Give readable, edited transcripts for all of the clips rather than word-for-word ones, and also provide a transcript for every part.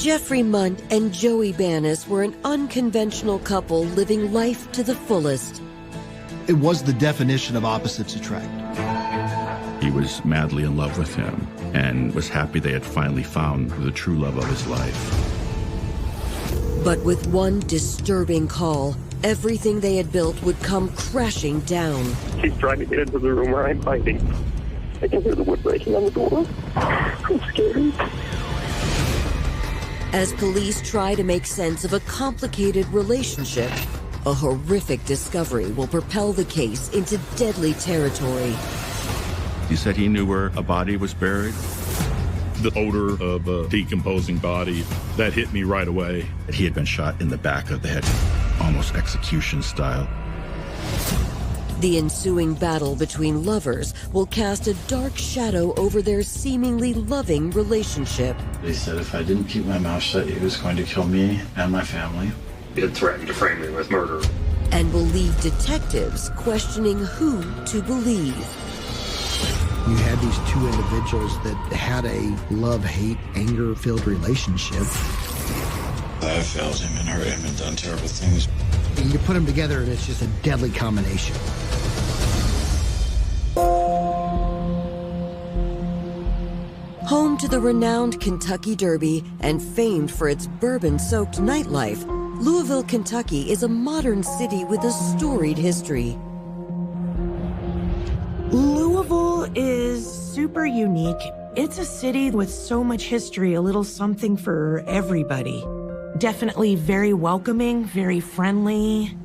Jeffrey Mundt and Joey Banis were an unconventional couple living life to the fullest. It was the definition of opposites attract. He was madly in love with him and was happy they had finally found the true love of his life. But with one disturbing call, everything they had built would come crashing down. She's trying to get into the room where I'm hiding. I can hear the wood breaking on the door. I'm scared. As police try to make sense of a complicated relationship, a horrific discovery will propel the case into deadly territory. He said he knew where a body was buried. The odor of a decomposing body, that hit me right away. He had been shot in the back of the head, almost execution style. The ensuing battle between lovers will cast a dark shadow over their seemingly loving relationship. They said if I didn't keep my mouth shut, he was going to kill me and my family. He had threatened to frame me with murder. And will leave detectives questioning who to believe. You had these two individuals that had a love-hate, anger-filled relationship. I have failed him and hurt him and done terrible things. And you put them together and it's just a deadly combination. Home to the renowned Kentucky Derby and famed for its bourbon-soaked nightlife, Louisville, Kentucky is a modern city with a storied history. Louisville is super unique. It's a city with so much history, a little something for everybody. Definitely very welcoming, very friendly.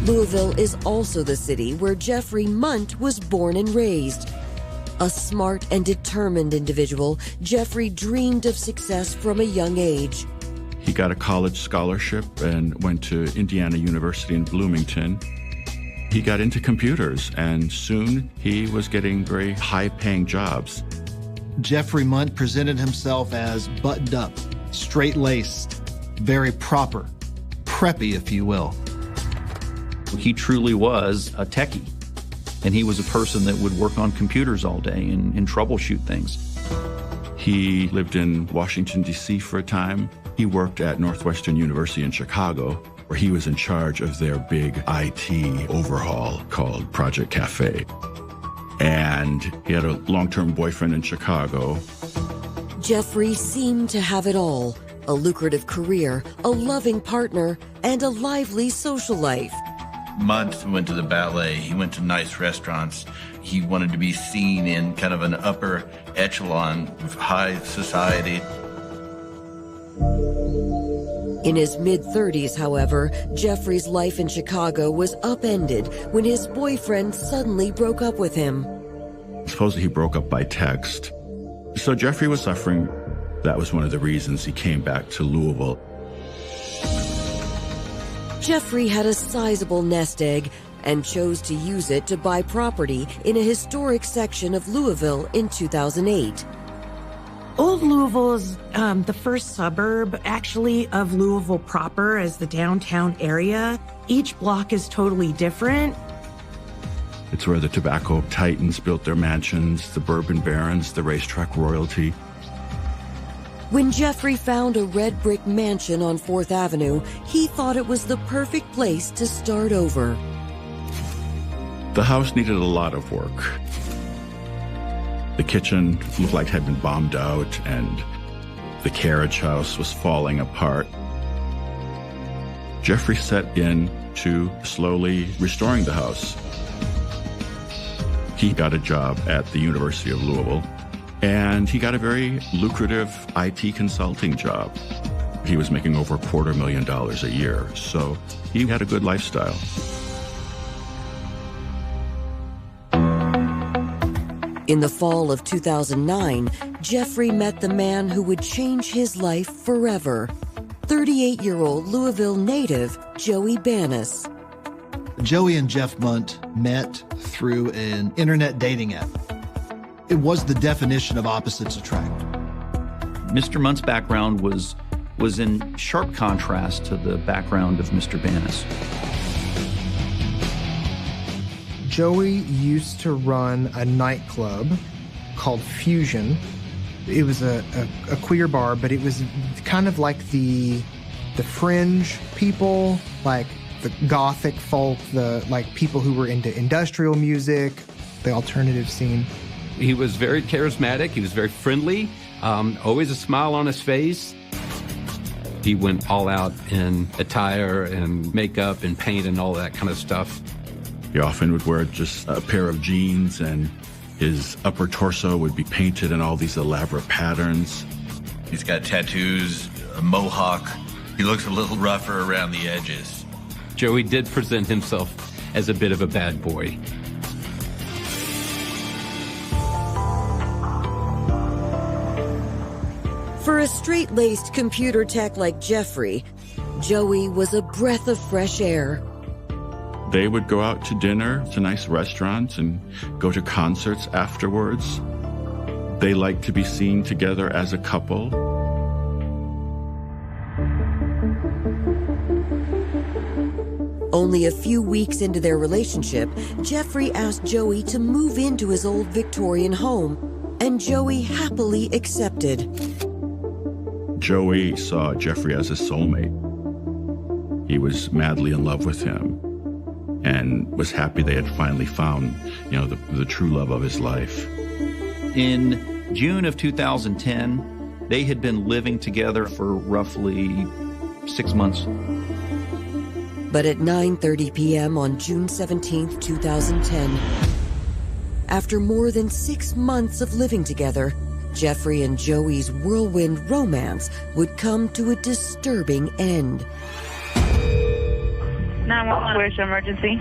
Louisville is also the city where Jeffrey Mundt was born and raised. A smart and determined individual, Jeffrey dreamed of success from a young age. He got a college scholarship and went to Indiana University in Bloomington. He got into computers, and soon he was getting very high-paying jobs. Jeffrey Mundt presented himself as buttoned up, straight-laced, very proper, preppy, if you will. He truly was a techie, and he was a person that would work on computers all day and troubleshoot things. He lived in Washington, D.C. for a time. He worked at Northwestern University in Chicago, where he was in charge of their big IT overhaul called Project Cafe. And he had a long-term boyfriend in Chicago. Jeffrey seemed to have it all: a lucrative career, a loving partner, and a lively social life. Mundt went to the ballet, he went to nice restaurants. He wanted to be seen in kind of an upper echelon of high society. In his mid-30s, however, Jeffrey's life in Chicago was upended when his boyfriend suddenly broke up with him. Supposedly he broke up by text. So Jeffrey was suffering. That was one of the reasons he came back to Louisville. Jeffrey had a sizable nest egg and chose to use it to buy property in a historic section of Louisville in 2008. Old Louisville is the first suburb, actually, of Louisville proper as the downtown area. Each block is totally different. It's where the tobacco titans built their mansions, the bourbon barons, the racetrack royalty. When Jeffrey found a red brick mansion on 4th Avenue, he thought it was the perfect place to start over. The house needed a lot of work. The kitchen looked like it had been bombed out, and the carriage house was falling apart. Jeffrey set in to slowly restoring the house. He got a job at the University of Louisville, and he got a very lucrative IT consulting job. He was making over $250,000 a year, so he had a good lifestyle. In the fall of 2009, Jeffrey met the man who would change his life forever: 38-year-old Louisville native Joey Banis. Joey and Jeff Mundt met through an internet dating app. It was the definition of opposites attract. Mr. Mundt's background was in sharp contrast to the background of Mr. Banis. Joey used to run a nightclub called Fusion It was a queer bar, but it was kind of like the fringe people, like the gothic folk, the like people who were into industrial music, the alternative scene. He was very charismatic. He was very friendly, always a smile on his face. He went all out in attire and makeup and paint and all that kind of stuff. He often would wear just a pair of jeans, and his upper torso would be painted in all these elaborate patterns. He's got tattoos, a mohawk. He looks a little rougher around the edges. Joey did present himself as a bit of a bad boy. For a straight-laced computer tech like Jeffrey, Joey was a breath of fresh air. They would go out to dinner to nice restaurants and go to concerts afterwards. They liked to be seen together as a couple. Only a few weeks into their relationship, Jeffrey asked Joey to move into his old Victorian home, and Joey happily accepted. Joey saw Jeffrey as his soulmate. He was madly in love with him and was happy they had finally found, the true love of his life. In June of 2010, they had been living together for roughly 6 months. But at 9:30 p.m. on June 17, 2010, after more than 6 months of living together, Jeffrey and Joey's whirlwind romance would come to a disturbing end. 911, where's your emergency?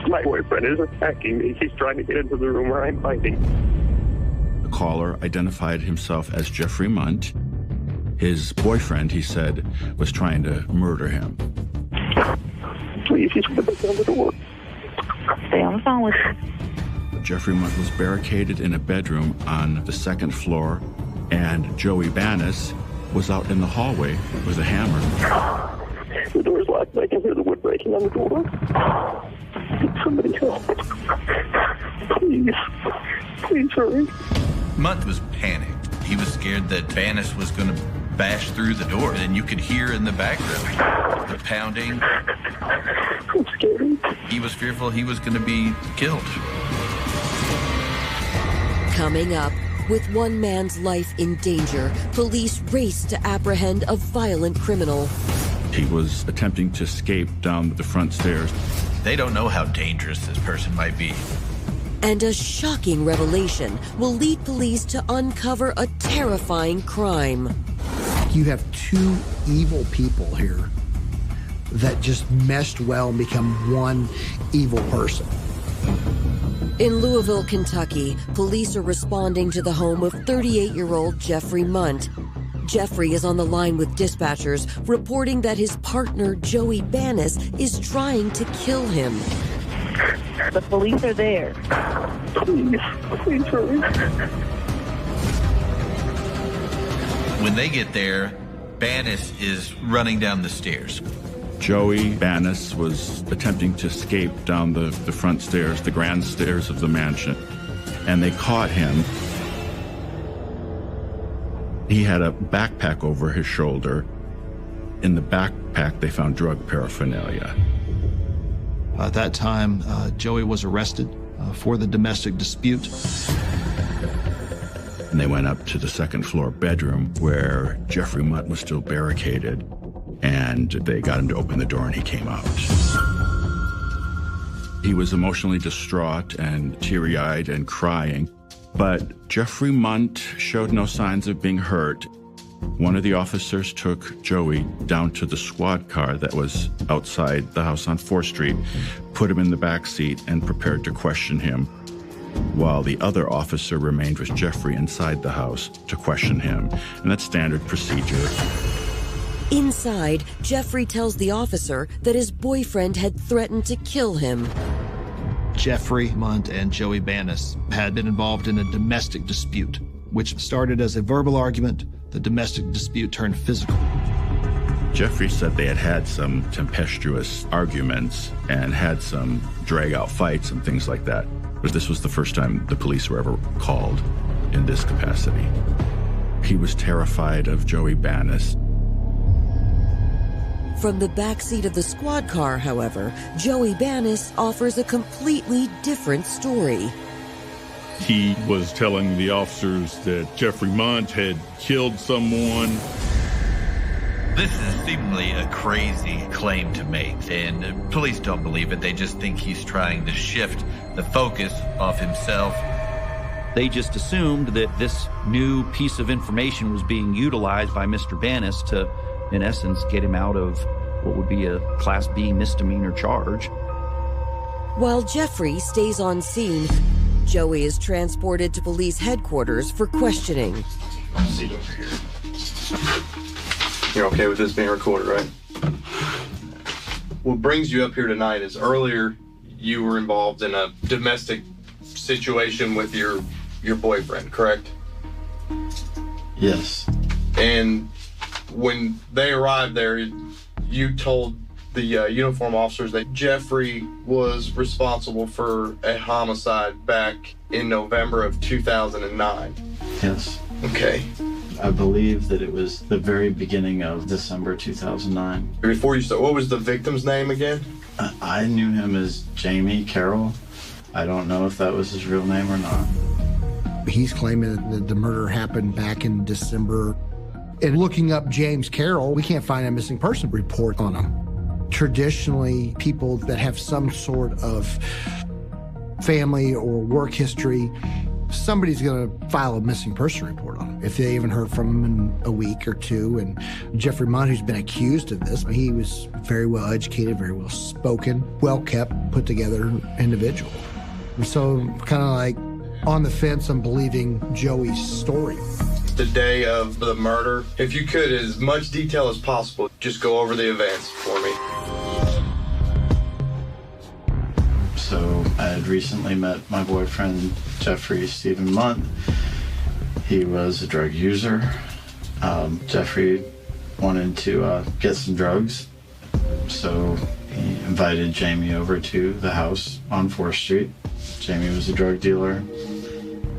My boyfriend is attacking me. He's trying to get into the room where I'm hiding. The caller identified himself as Jeffrey Mundt. His boyfriend, he said, was trying to murder him. Please, he's going to break down the door. Stay on the phone with me. Jeffrey Mundt was barricaded in a bedroom on the second floor, and Joey Banis was out in the hallway with a hammer. The door's locked. I can hear the wood breaking on the door. Somebody help. Please hurry. Mundt was panicked. He was scared that Banis was going to bash through the door, and you could hear in the background the pounding. I'm scared. He was fearful he was going to be killed. Coming up, with one man's life in danger, police race to apprehend a violent criminal. He was attempting to escape down the front stairs. They don't know how dangerous this person might be. And a shocking revelation will lead police to uncover a terrifying crime. You have two evil people here that just meshed well and become one evil person. In Louisville, Kentucky, police are responding to the home of 38-year-old Jeffrey Mundt. Jeffrey is on the line with dispatchers, reporting that his partner, Joey Banis, is trying to kill him. The police are there. Please hurry. When they get there, Banis is running down the stairs. Joey Banis was attempting to escape down the front stairs, the grand stairs of the mansion, and they caught him. He had a backpack over his shoulder. In the backpack, they found drug paraphernalia. At that time, Joey was arrested for the domestic dispute. And they went up to the second floor bedroom where Jeffrey Mundt was still barricaded, and they got him to open the door, and he came out. He was emotionally distraught and teary-eyed and crying, but Jeffrey Mundt showed no signs of being hurt. One of the officers took Joey down to the squad car that was outside the house on 4th Street, put him in the back seat, and prepared to question him, while the other officer remained with Jeffrey inside the house to question him. And that's standard procedure. Inside, Jeffrey tells the officer that his boyfriend had threatened to kill him. Jeffrey Mundt and Joey Banis had been involved in a domestic dispute, which started as a verbal argument. The domestic dispute turned physical. Jeffrey said they had had some tempestuous arguments and had some drag-out fights and things like that. But this was the first time the police were ever called. in this capacity. He was terrified of Joey Banis. From the backseat of the squad car, however, Joey Banis offers a completely different story. He was telling the officers that Jeffrey Mundt had killed someone. This is seemingly a crazy claim to make, and police don't believe it. They just think he's trying to shift the focus off himself. They just assumed that this new piece of information was being utilized by Mr. Banis to, in essence, get him out of what would be a Class B misdemeanor charge. While Jeffrey stays on scene, Joey is transported to police headquarters for questioning. Seat over here. You're okay with this being recorded, right? What brings you up here tonight is earlier you were involved in a domestic situation with your boyfriend, correct? Yes. And when they arrived there, you told the uniform officers that Jeffrey was responsible for a homicide back in November of 2009. Yes. Okay. I believe that it was the very beginning of December 2009. Before you start, what was the victim's name again? I knew him as Jamie Carroll. I don't know if that was his real name or not. He's claiming that the murder happened back in December. And looking up James Carroll, we can't find a missing person report on him. Traditionally, people that have some sort of family or work history, somebody's going to file a missing person report on him if they haven't heard from him in a week or two. And Jeffrey Mundt, who's been accused of this, he was very well educated, very well spoken, well kept, put together individual. And so kind of like on the fence on believing Joey's story. The day of the murder, if you could, as much detail as possible, just go over the events for me. So I had recently met my boyfriend, Jeffrey Stephen Mundt. He was a drug user. Jeffrey wanted to get some drugs, so he invited Jamie over to the house on 4th Street. Jamie was a drug dealer,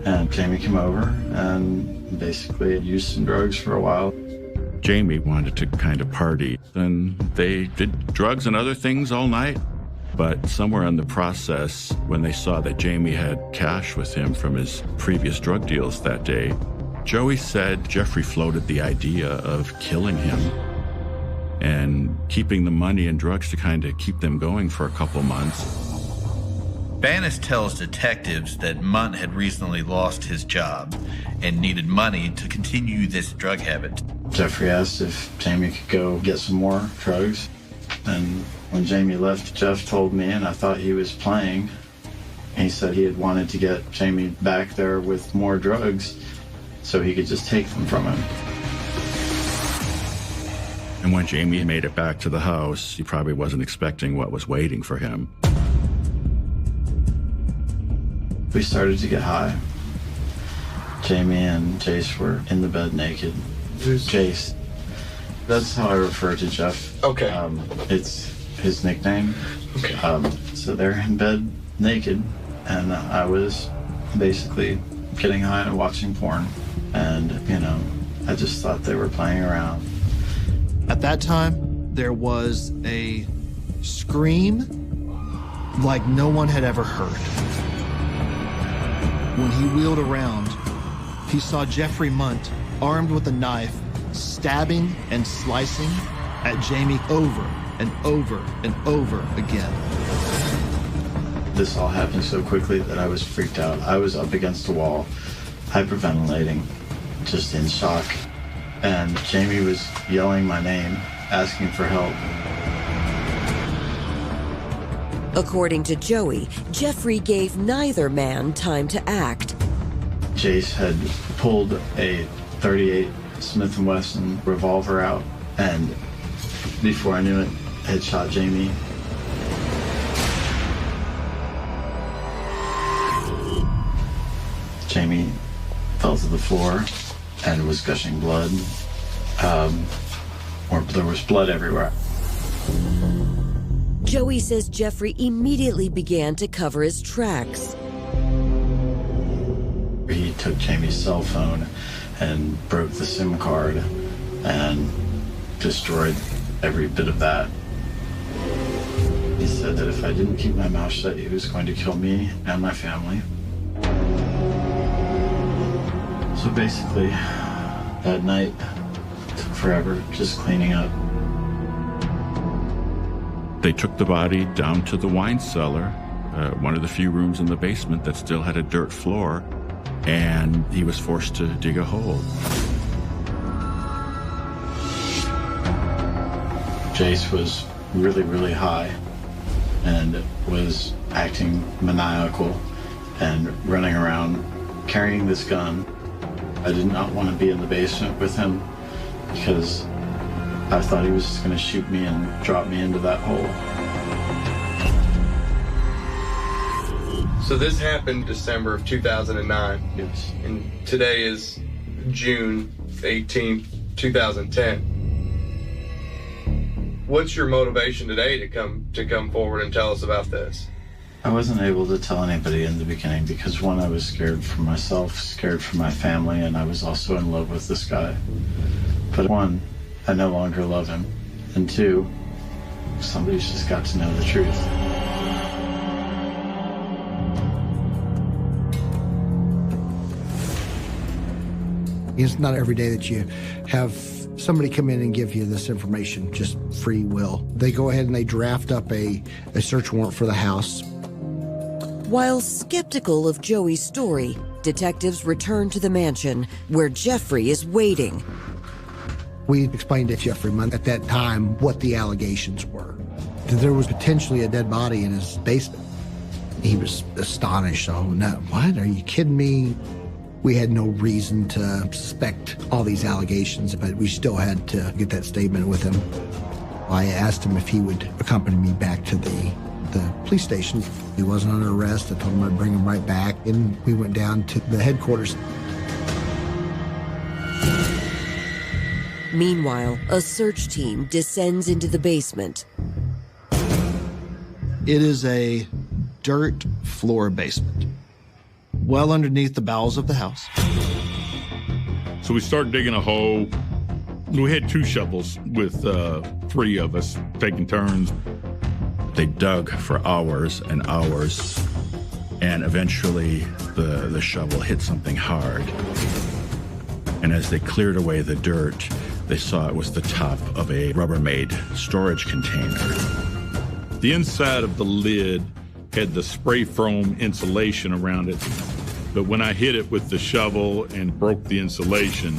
and Jamie came over and basically used some drugs for a while. Jamie wanted to kind of party, and they did drugs and other things all night. But somewhere in the process, when they saw that Jamie had cash with him from his previous drug deals that day, Joey said Jeffrey floated the idea of killing him and keeping the money and drugs to kind of keep them going for a couple months. Banis tells detectives that Mundt had recently lost his job and needed money to continue this drug habit. Jeffrey asked if Jamie could go get some more drugs, and when Jamie left, Jeff told me, and I thought he was playing. He said he had wanted to get Jamie back there with more drugs so he could just take them from him. And when Jamie made it back to the house, he probably wasn't expecting what was waiting for him. We started to get high. Jamie and Jace were in the bed naked. Who's Jace? That's how I refer to Jeff. Okay. It's his nickname. Okay. So they're in bed naked, and I was basically getting high and watching porn. And, I just thought they were playing around. At that time, there was a scream like no one had ever heard. When he wheeled around, he saw Jeffrey Mundt, armed with a knife, stabbing and slicing at Jamie over and over and over again. This all happened so quickly that I was freaked out. I was up against the wall, hyperventilating, just in shock. And Jamie was yelling my name, asking for help. According to Joey, Jeffrey gave neither man time to act. Jace had pulled a .38 Smith & Wesson revolver out, and before I knew it, had shot Jamie. Jamie fell to the floor and was gushing blood, or there was blood everywhere. Joey says Jeffrey immediately began to cover his tracks. He took Jamie's cell phone and broke the SIM card and destroyed every bit of that. He said that if I didn't keep my mouth shut, he was going to kill me and my family. So basically, that night took forever, just cleaning up. They took the body down to the wine cellar, one of the few rooms in the basement that still had a dirt floor, and he was forced to dig a hole. Jace was really, really high and was acting maniacal and running around carrying this gun. I did not want to be in the basement with him because I thought he was just going to shoot me and drop me into that hole. So this happened December of 2009. Yes. And today is June 18th, 2010. What's your motivation today to come forward and tell us about this? I wasn't able to tell anybody in the beginning because, one, I was scared for myself, scared for my family, and I was also in love with this guy. But one, I no longer love him. And two, somebody's just got to know the truth. It's not every day that you have somebody come in and give you this information, just free will. They go ahead and they draft up a search warrant for the house. While skeptical of Joey's story, detectives return to the mansion where Jeffrey is waiting. We explained to Jeffrey Mundt at that time what the allegations were. That there was potentially a dead body in his basement. He was astonished. Oh, no, what? Are you kidding me? We had no reason to suspect all these allegations, but we still had to get that statement with him. I asked him if he would accompany me back to the police station. He wasn't under arrest. I told him I'd bring him right back, and we went down to the headquarters. Meanwhile, a search team descends into the basement. It is a dirt floor basement, well underneath the bowels of the house. So we start digging a hole. We had 2 shovels with 3 of us taking turns. They dug for hours and hours, and eventually the shovel hit something hard. And as they cleared away the dirt, they saw it was the top of a Rubbermaid storage container. The inside of the lid had the spray foam insulation around it, but when I hit it with the shovel and broke the insulation,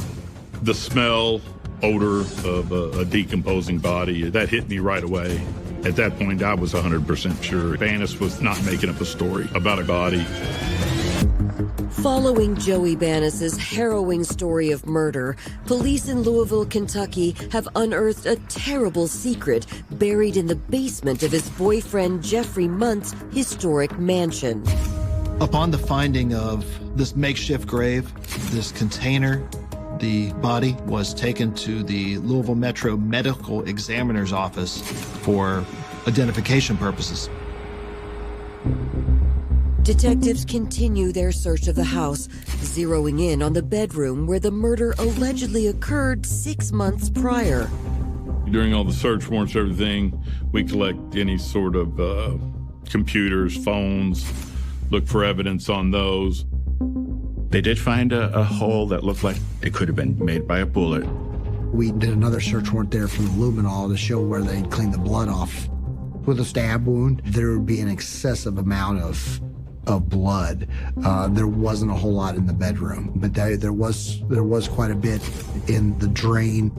the smell, odor of a decomposing body, that hit me right away. At that point, I was 100% sure Banis was not making up a story about a body. Following Joey Banis's harrowing story of murder, police in Louisville, Kentucky have unearthed a terrible secret buried in the basement of his boyfriend Jeffrey Mundt's historic mansion. Upon the finding of this makeshift grave, this container, the body was taken to the Louisville Metro Medical Examiner's office for identification purposes. Detectives continue their search of the house, zeroing in on the bedroom where the murder allegedly occurred 6 months prior. During all the search warrants, everything, we collect any sort of computers, phones, look for evidence on those. They did find a hole that looked like it could have been made by a bullet. We did another search warrant there for the luminol to show where they'd cleaned the blood off. With a stab wound, there would be an excessive amount of blood. There wasn't a whole lot in the bedroom, but there was quite a bit in the drain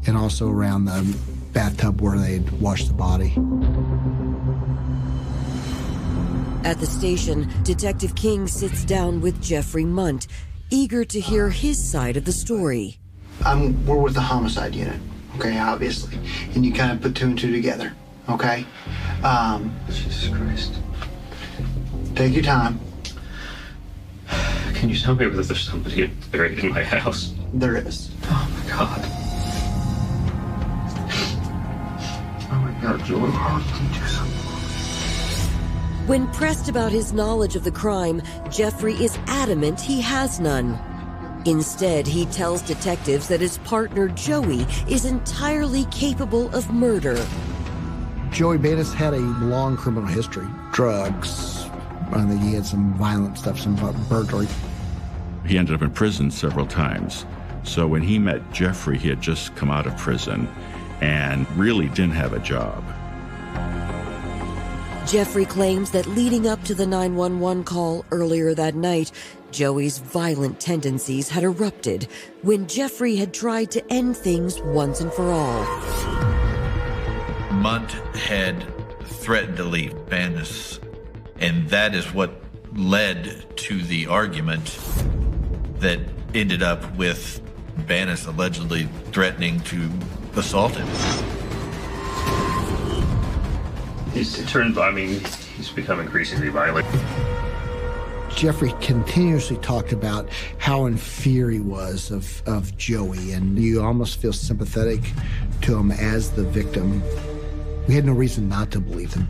and also around the bathtub where they'd washed the body. At the station, Detective King sits down with Jeffrey Mundt, eager to hear his side of the story. We're with the homicide unit, okay, obviously, and you kind of put 2 and 2 together, okay? Jesus Christ. Take your time. Can you tell me whether there's somebody buried in my house? There is. Oh my God. Oh my God, Joey, how did you do something? When pressed about his knowledge of the crime, Jeffrey is adamant he has none. Instead, he tells detectives that his partner Joey is entirely capable of murder. Joey Banis had a long criminal history. Drugs. I think he had some violent stuff, some burglary. He ended up in prison several times. So when he met Jeffrey, he had just come out of prison and really didn't have a job. Jeffrey claims that leading up to the 911 call earlier that night, Joey's violent tendencies had erupted when Jeffrey had tried to end things once and for all. Mundt had threatened to leave Banis, and that is what led to the argument that ended up with Banis allegedly threatening to assault him. He's become increasingly violent. Jeffrey continuously talked about how in fear he was of Joey, and you almost feel sympathetic to him as the victim. We had no reason not to believe him.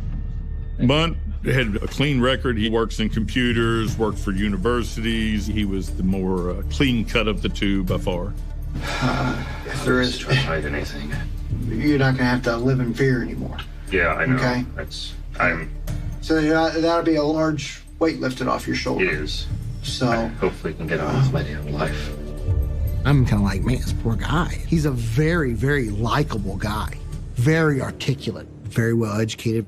Mundt had a clean record. He works in computers, worked for universities. He was the more clean cut of the two by far. If there is trying to hide anything, you're not going to have to live in fear anymore. Yeah, I know. Okay. So that'll be a large weight lifted off your shoulder. It is. So I hopefully can get on with my damn life. I'm kind of like, man, this poor guy. He's a very, very likable guy. Very articulate, very well educated.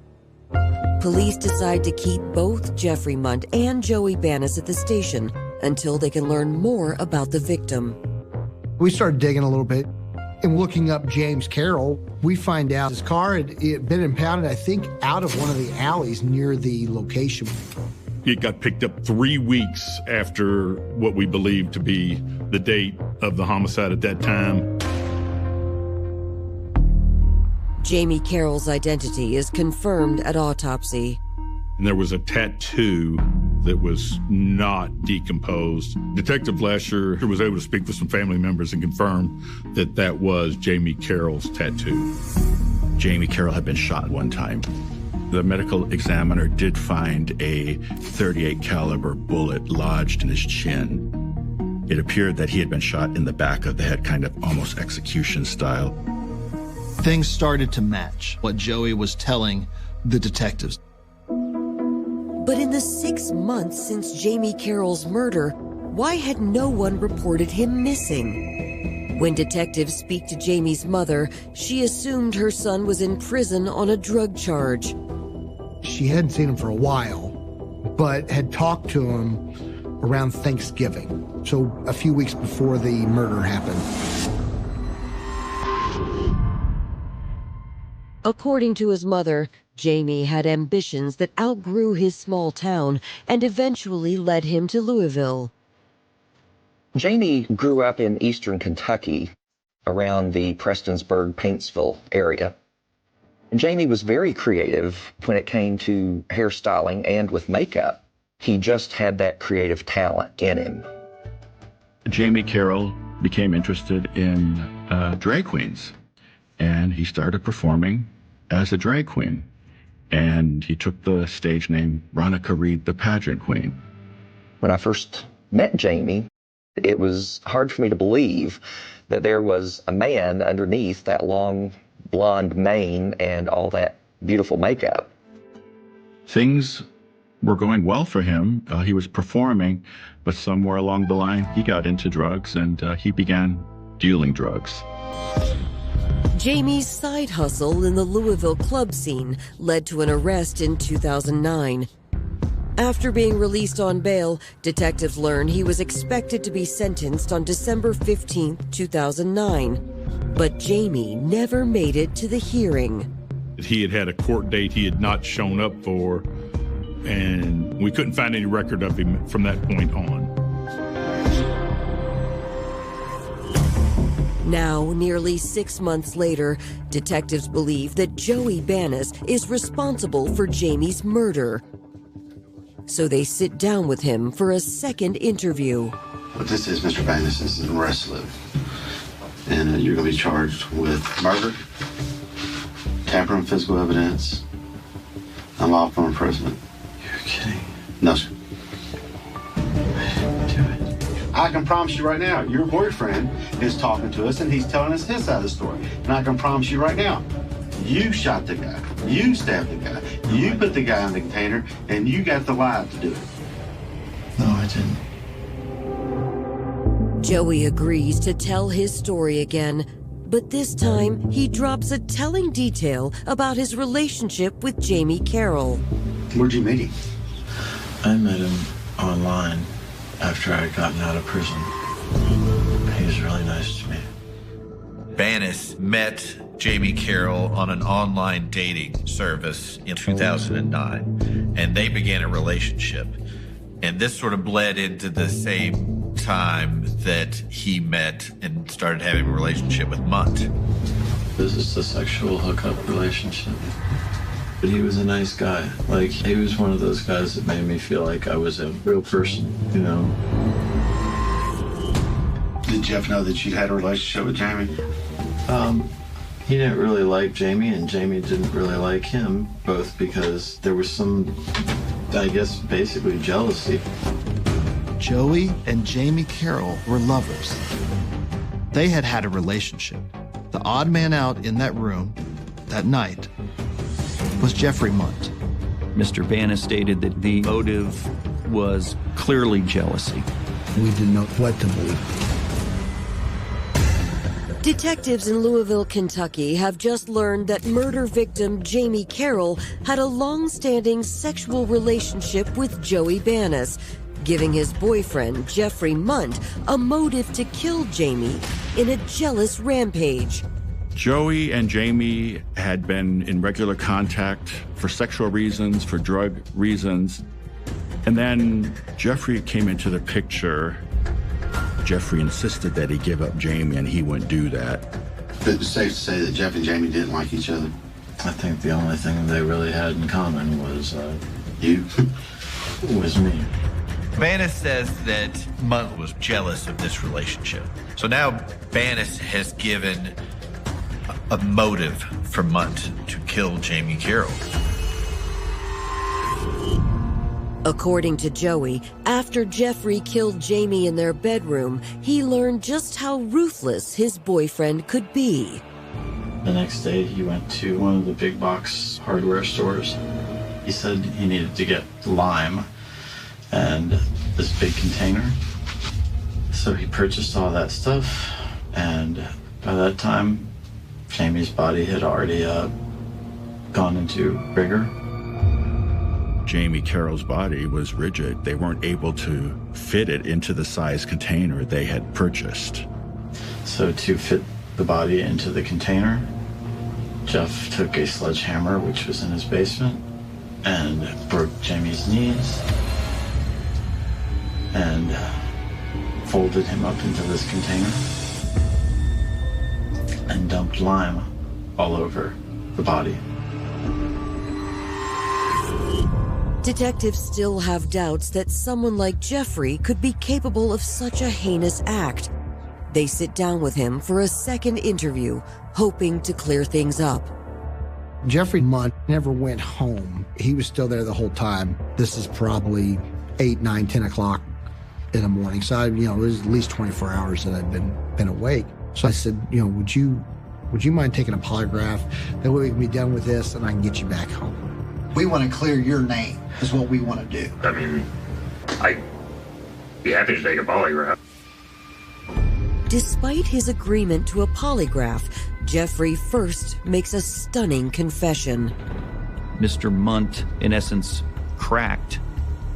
Police decide to keep both Jeffrey Mundt and Joey Banis at the station until they can learn more about the victim. We started digging a little bit and looking up James Carroll. We find out his car had been impounded, I think, out of one of the alleys near the location. It got picked up 3 weeks after what we believe to be the date of the homicide at that time. Jamie Carroll's identity is confirmed at autopsy. And there was a tattoo that was not decomposed. Detective Lasher was able to speak with some family members and confirm that that was Jamie Carroll's tattoo. Jamie Carroll had been shot one time. The medical examiner did find a .38 caliber bullet lodged in his chin. It appeared that he had been shot in the back of the head, kind of almost execution style. Things started to match what Joey was telling the detectives. But in the 6 months since Jamie Carroll's murder, why had no one reported him missing? When detectives speak to Jamie's mother, she assumed her son was in prison on a drug charge. She hadn't seen him for a while, but had talked to him around Thanksgiving, so a few weeks before the murder happened. According to his mother, Jamie had ambitions that outgrew his small town and eventually led him to Louisville. Jamie grew up in eastern Kentucky around the Prestonsburg-Paintsville area. And Jamie was very creative when it came to hairstyling and with makeup. He just had that creative talent in him. Jamie Carroll became interested in drag queens, and he started performing as a drag queen. And he took the stage name Ronica Reed, the Pageant Queen. When I first met Jamie, it was hard for me to believe that there was a man underneath that long blonde mane and all that beautiful makeup. Things were going well for him. He was performing, but somewhere along the line, he got into drugs and he began dealing drugs. Jamie's side hustle in the Louisville club scene led to an arrest in 2009. After being released on bail, detectives learned he was expected to be sentenced on December 15, 2009. But Jamie never made it to the hearing. He had had a court date he had not shown up for, and we couldn't find any record of him from that point on. Now, nearly 6 months later, detectives believe that Joey Banis is responsible for Jamie's murder. So they sit down with him for a second interview. What this is, Mr. Banis, this is an arrest slip. And you're going to be charged with murder, tampering with physical evidence, unlawful imprisonment. kidding. No, sir. I can promise you right now, your boyfriend is talking to us and he's telling us his side of the story. And I can promise you right now, you shot the guy, you stabbed the guy, you put the guy in the container, and you got the lie to do it. No, I didn't. Joey agrees to tell his story again, but this time he drops a telling detail about his relationship with Jamie Carroll. Where'd you meet him? I met him online after I had gotten out of prison. He was really nice to me. Banis met Jamie Carroll on an online dating service in 2009, and they began a relationship. And this sort of bled into the same time that he met and started having a relationship with Mundt. This is a sexual hookup relationship. But he was a nice guy. Like, he was one of those guys that made me feel like I was a real person, you know? Did Jeff know that you had a relationship with Jamie? He didn't really like Jamie, and Jamie didn't really like him, both because there was some, I guess, basically jealousy. Joey and Jamie Carroll were lovers. They had had a relationship. The odd man out in that room that night was Jeffrey Mundt. Mr. Banis stated that the motive was clearly jealousy. We didn't know what to believe. Detectives in Louisville, Kentucky have just learned that murder victim Jamie Carroll had a long-standing sexual relationship with Joey Banis, giving his boyfriend, Jeffrey Mundt, a motive to kill Jamie in a jealous rampage. Joey and Jamie had been in regular contact for sexual reasons, for drug reasons. And then Jeffrey came into the picture. Jeffrey insisted that he give up Jamie, and he wouldn't do that. But it's safe to say that Jeff and Jamie didn't like each other. I think the only thing they really had in common was, you? was me. Banis says that Mundt was jealous of this relationship. So now Banis has given a motive for Mundt to kill Jamie Carroll. According to Joey, after Jeffrey killed Jamie in their bedroom, he learned just how ruthless his boyfriend could be. The next day, he went to one of the big box hardware stores. He said he needed to get lime and this big container. So he purchased all that stuff, and by that time, Jamie's body had already gone into rigor. Jamie Carroll's body was rigid. They weren't able to fit it into the size container they had purchased. So to fit the body into the container, Jeff took a sledgehammer, which was in his basement, and broke Jamie's knees and folded him up into this container and dumped lime all over the body. Detectives still have doubts that someone like Jeffrey could be capable of such a heinous act. They sit down with him for a second interview, hoping to clear things up. Jeffrey Mundt never went home. He was still there the whole time. This is probably 8, 9, 10 o'clock in the morning. So, it was at least 24 hours that I'd been awake. So I said, would you mind taking a polygraph? That way we can be done with this and I can get you back home. We want to clear your name, is what we want to do. I mean, I'd be happy to take a polygraph. Despite his agreement to a polygraph, Jeffrey first makes a stunning confession. Mr. Mundt, in essence, cracked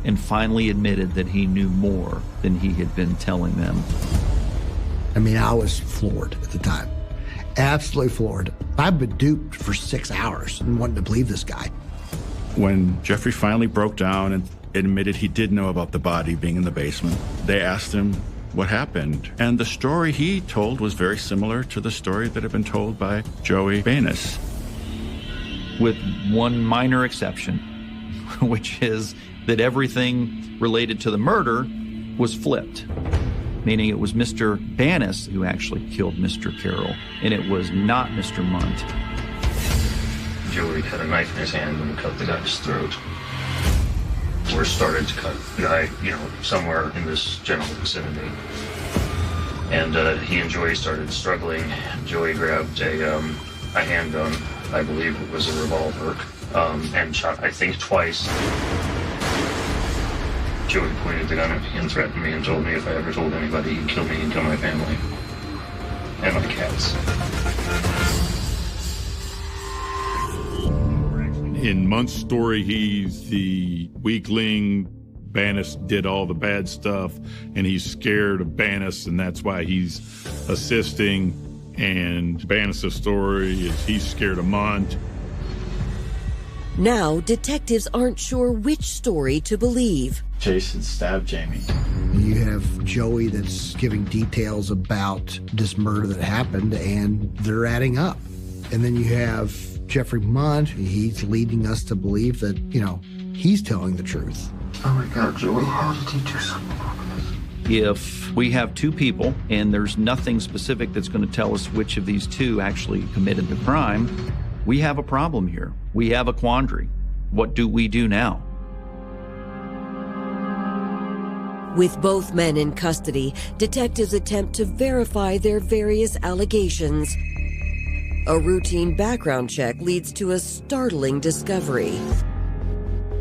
and finally admitted that he knew more than he had been telling them. I mean, I was floored at the time. Absolutely floored. I've been duped for 6 hours and wanted to believe this guy. When Jeffrey finally broke down and admitted he did know about the body being in the basement, they asked him what happened. And the story he told was very similar to the story that had been told by Joey Banis. With one minor exception, which is that everything related to the murder was flipped. Meaning it was Mr. Banis who actually killed Mr. Carroll, and it was not Mr. Mundt. Joey had a knife in his hand and cut the guy's throat. or started to cut the guy, somewhere in this general vicinity. And he and Joey started struggling. Joey grabbed a handgun, I believe it was a revolver, and shot, I think, twice. Joey pointed the gun at me and threatened me and told me if I ever told anybody, he'd kill me and kill my family. And my cats. In Mundt's story, he's the weakling. Banis did all the bad stuff, and he's scared of Banis, and that's why he's assisting. And Banis' story is he's scared of Mundt. Now, detectives aren't sure which story to believe. Jason stabbed Jamie. You have Joey that's giving details about this murder that happened, and they're adding up. And then you have Jeffrey Mundt. He's leading us to believe that, he's telling the truth. Oh my God, Joey, how did he do something like this? If we have two people and there's nothing specific that's going to tell us which of these two actually committed the crime, we have a problem here. We have a quandary. What do we do now? With both men in custody, detectives attempt to verify their various allegations. A routine background check leads to a startling discovery.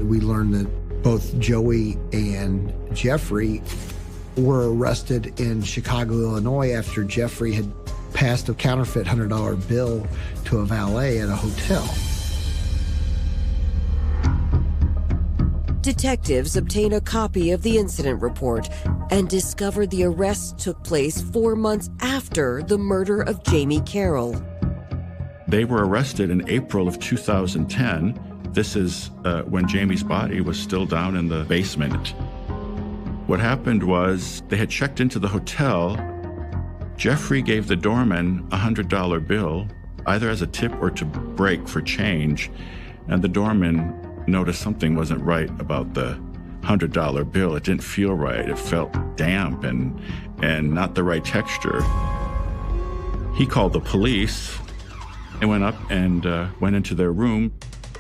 We learned that both Joey and Jeffrey were arrested in Chicago, Illinois after Jeffrey had passed a counterfeit $100 bill to a valet at a hotel. Detectives obtain a copy of the incident report and discover the arrests took place 4 months after the murder of Jamie Carroll. They were arrested in April of 2010. This is when Jamie's body was still down in the basement. What happened was they had checked into the hotel. Jeffrey gave the doorman a $100 bill, either as a tip or to break for change, and the doorman noticed something wasn't right about the $100 bill. It didn't feel right. It felt damp and not the right texture. He called the police. They went up and went into their room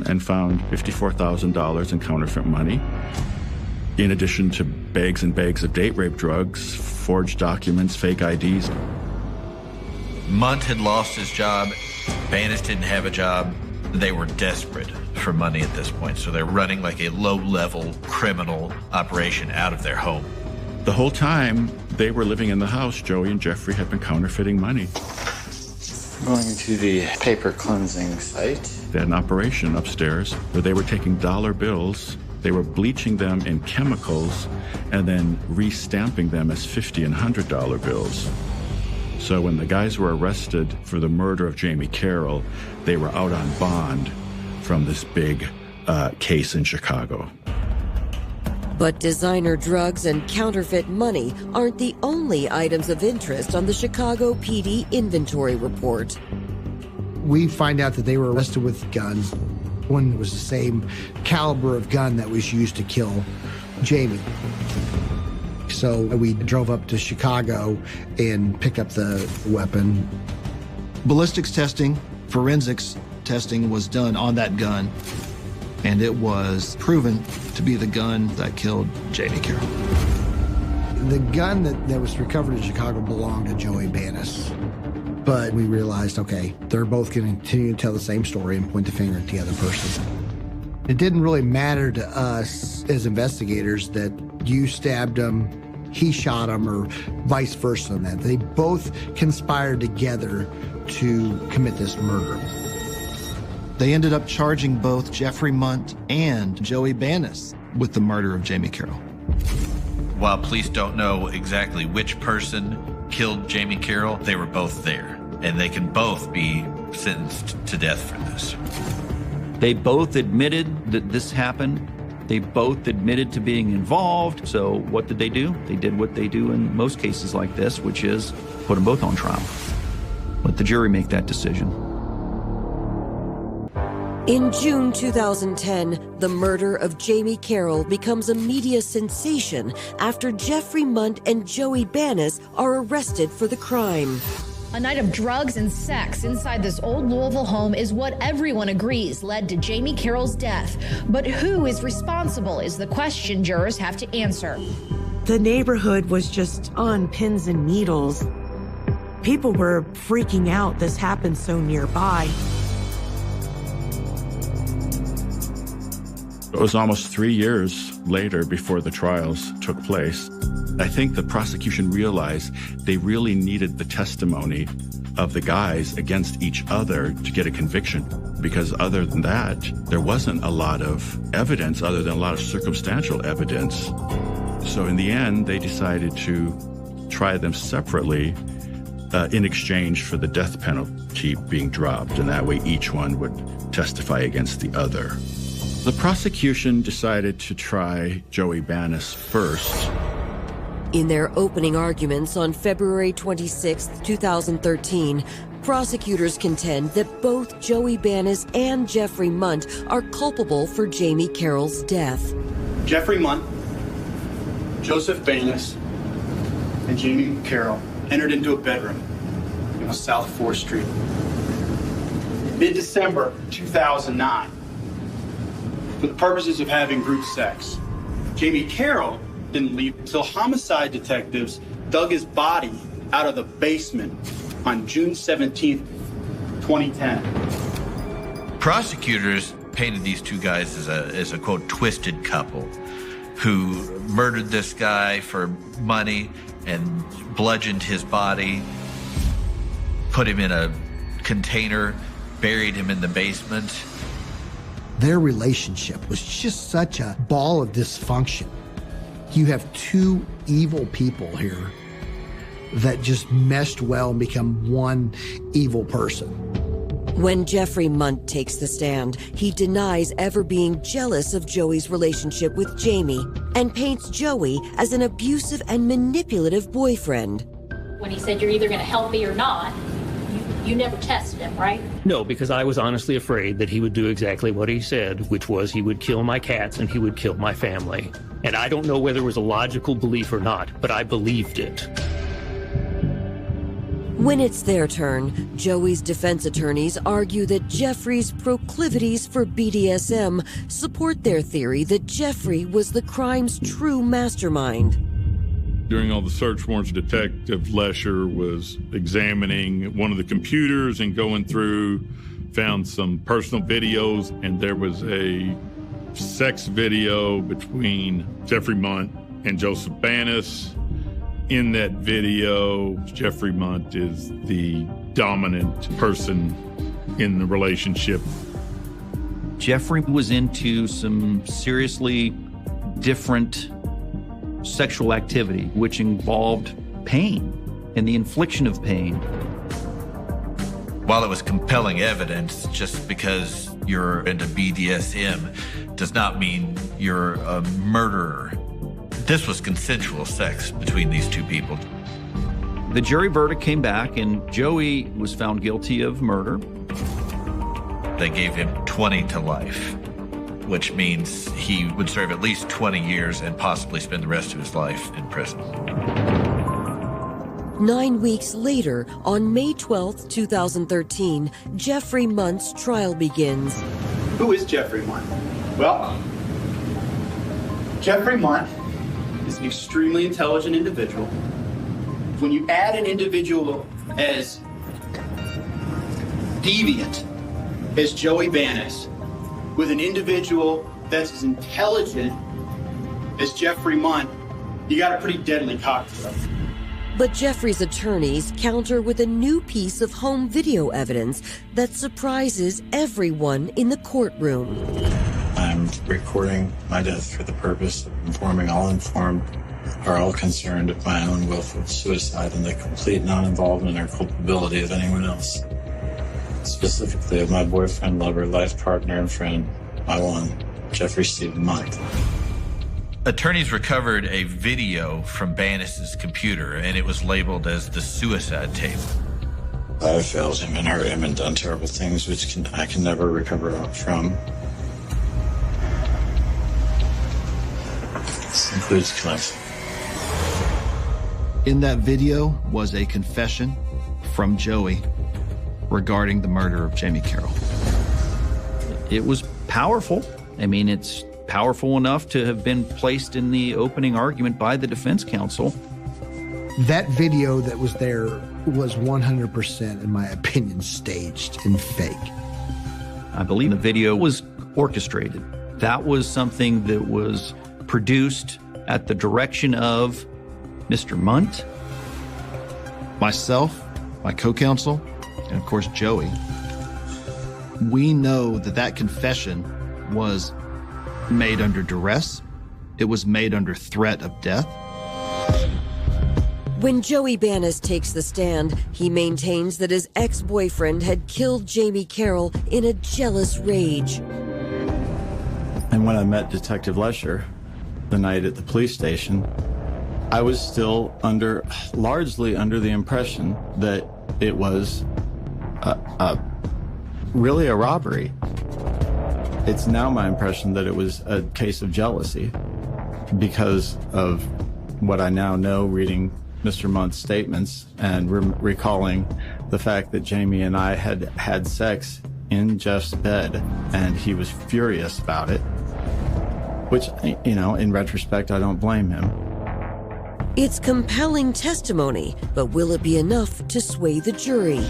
and found $54,000 in counterfeit money, in addition to bags and bags of date rape drugs, forged documents, fake IDs. Mundt had lost his job. Banis didn't have a job. They were desperate for money at this point, so they're running like a low-level criminal operation out of their home. The whole time they were living in the house, Joey and Jeffrey had been counterfeiting money. Going to the paper cleansing site. They had an operation upstairs where they were taking dollar bills, they were bleaching them in chemicals, and then re-stamping them as $50 and $100 bills. So when the guys were arrested for the murder of Jamie Carroll, they were out on bond from this big case in Chicago. But designer drugs and counterfeit money aren't the only items of interest on the Chicago PD inventory report. We find out that they were arrested with guns. One was the same caliber of gun that was used to kill Jamie. So we drove up to Chicago and picked up the weapon. Ballistics testing, forensics testing was done on that gun, and it was proven to be the gun that killed Jamie Carroll. The gun that was recovered in Chicago belonged to Joey Banis. But we realized, okay, they're both going to continue to tell the same story and point the finger at the other person. It didn't really matter to us as investigators that you stabbed him, he shot him, or vice versa on that. They both conspired together to commit this murder. They ended up charging both Jeffrey Mundt and Joey Banis with the murder of Jamie Carroll. While police don't know exactly which person killed Jamie Carroll, they were both there, and they can both be sentenced to death for this. They both admitted that this happened. They both admitted to being involved. So what did they do? They did what they do in most cases like this, which is put them both on trial. Let the jury make that decision. In June 2010, the murder of Jamie Carroll becomes a media sensation after Jeffrey Mundt and Joey Banis are arrested for the crime. A night of drugs and sex inside this old Louisville home is what everyone agrees led to Jamie Carroll's death. But who is responsible is the question jurors have to answer. The neighborhood was just on pins and needles. People were freaking out this happened so nearby. It was almost 3 years later before the trials took place. I think the prosecution realized they really needed the testimony of the guys against each other to get a conviction, because other than that, there wasn't a lot of evidence other than a lot of circumstantial evidence. So in the end, they decided to try them separately in exchange for the death penalty being dropped, and that way each one would testify against the other. The prosecution decided to try Joey Banis first. In their opening arguments on February 26, 2013, prosecutors contend that both Joey Banis and Jeffrey Mundt are culpable for Jamie Carroll's death. Jeffrey Mundt, Joseph Banis, and Jamie Carroll entered into a bedroom on South 4th Street. Mid-December 2009, for the purposes of having group sex. Jamie Carroll didn't leave until homicide detectives dug his body out of the basement on June 17th, 2010. Prosecutors painted these two guys as a quote, twisted couple who murdered this guy for money and bludgeoned his body, put him in a container, buried him in the basement. Their relationship was just such a ball of dysfunction. You have two evil people here that just meshed well and become one evil person. When Jeffrey Mundt takes the stand, he denies ever being jealous of Joey's relationship with Jamie and paints Joey as an abusive and manipulative boyfriend. When he said you're either going to help me or not, you never tested him, right? No, because I was honestly afraid that he would do exactly what he said, which was he would kill my cats and he would kill my family. And I don't know whether it was a logical belief or not, but I believed it. When it's their turn, Joey's defense attorneys argue that Jeffrey's proclivities for BDSM support their theory that Jeffrey was the crime's true mastermind. During all the search warrants, Detective Lesher was examining one of the computers and going through, found some personal videos, and there was a sex video between Jeffrey Mundt and Joseph Banis. In that video, Jeffrey Mundt is the dominant person in the relationship. Jeffrey was into some seriously different sexual activity, which involved pain and the infliction of pain. While it was compelling evidence, just because you're into BDSM does not mean you're a murderer. This was consensual sex between these two people. The jury verdict came back and Joey was found guilty of murder. They gave him 20 to life, which means he would serve at least 20 years and possibly spend the rest of his life in prison. 9 weeks later, on May 12, 2013, Jeffrey Mundt's trial begins. Who is Jeffrey Mundt? Well, Jeffrey Mundt is an extremely intelligent individual. When you add an individual as deviant as Joey Banis with an individual that's as intelligent as Jeffrey Mundt, you got a pretty deadly cocktail. But Jeffrey's attorneys counter with a new piece of home video evidence that surprises everyone in the courtroom. I'm recording my death for the purpose of informing all informed or all concerned of my own willful suicide and the complete non-involvement or culpability of anyone else. Specifically of my boyfriend, lover, life partner, and friend, my one, Jeffrey Stephen Mundt. Attorneys recovered a video from Banis's computer, and it was labeled as the suicide tape. I've failed him and hurt him and done terrible things which I can never recover from. This includes killing. In that video was a confession from Joey regarding the murder of Jamie Carroll. It was powerful. I mean, it's powerful enough to have been placed in the opening argument by the defense counsel. That video that was there was 100%, in my opinion, staged and fake. I believe the video was orchestrated. That was something that was produced at the direction of Mr. Mundt, myself, my co-counsel, and of course Joey. We know that that confession was made under duress. It was made under threat of death. When Joey Banis takes the stand, he maintains that his ex-boyfriend had killed Jamie Carroll in a jealous rage. And when I met Detective Lesher the night at the police station, I was still largely under the impression that it was really a robbery. It's now my impression that it was a case of jealousy because of what I now know reading Mr. Mundt's statements and recalling the fact that Jamie and I had had sex in Jeff's bed, and he was furious about it, which, you know, in retrospect, I don't blame him. It's compelling testimony, but will it be enough to sway the jury?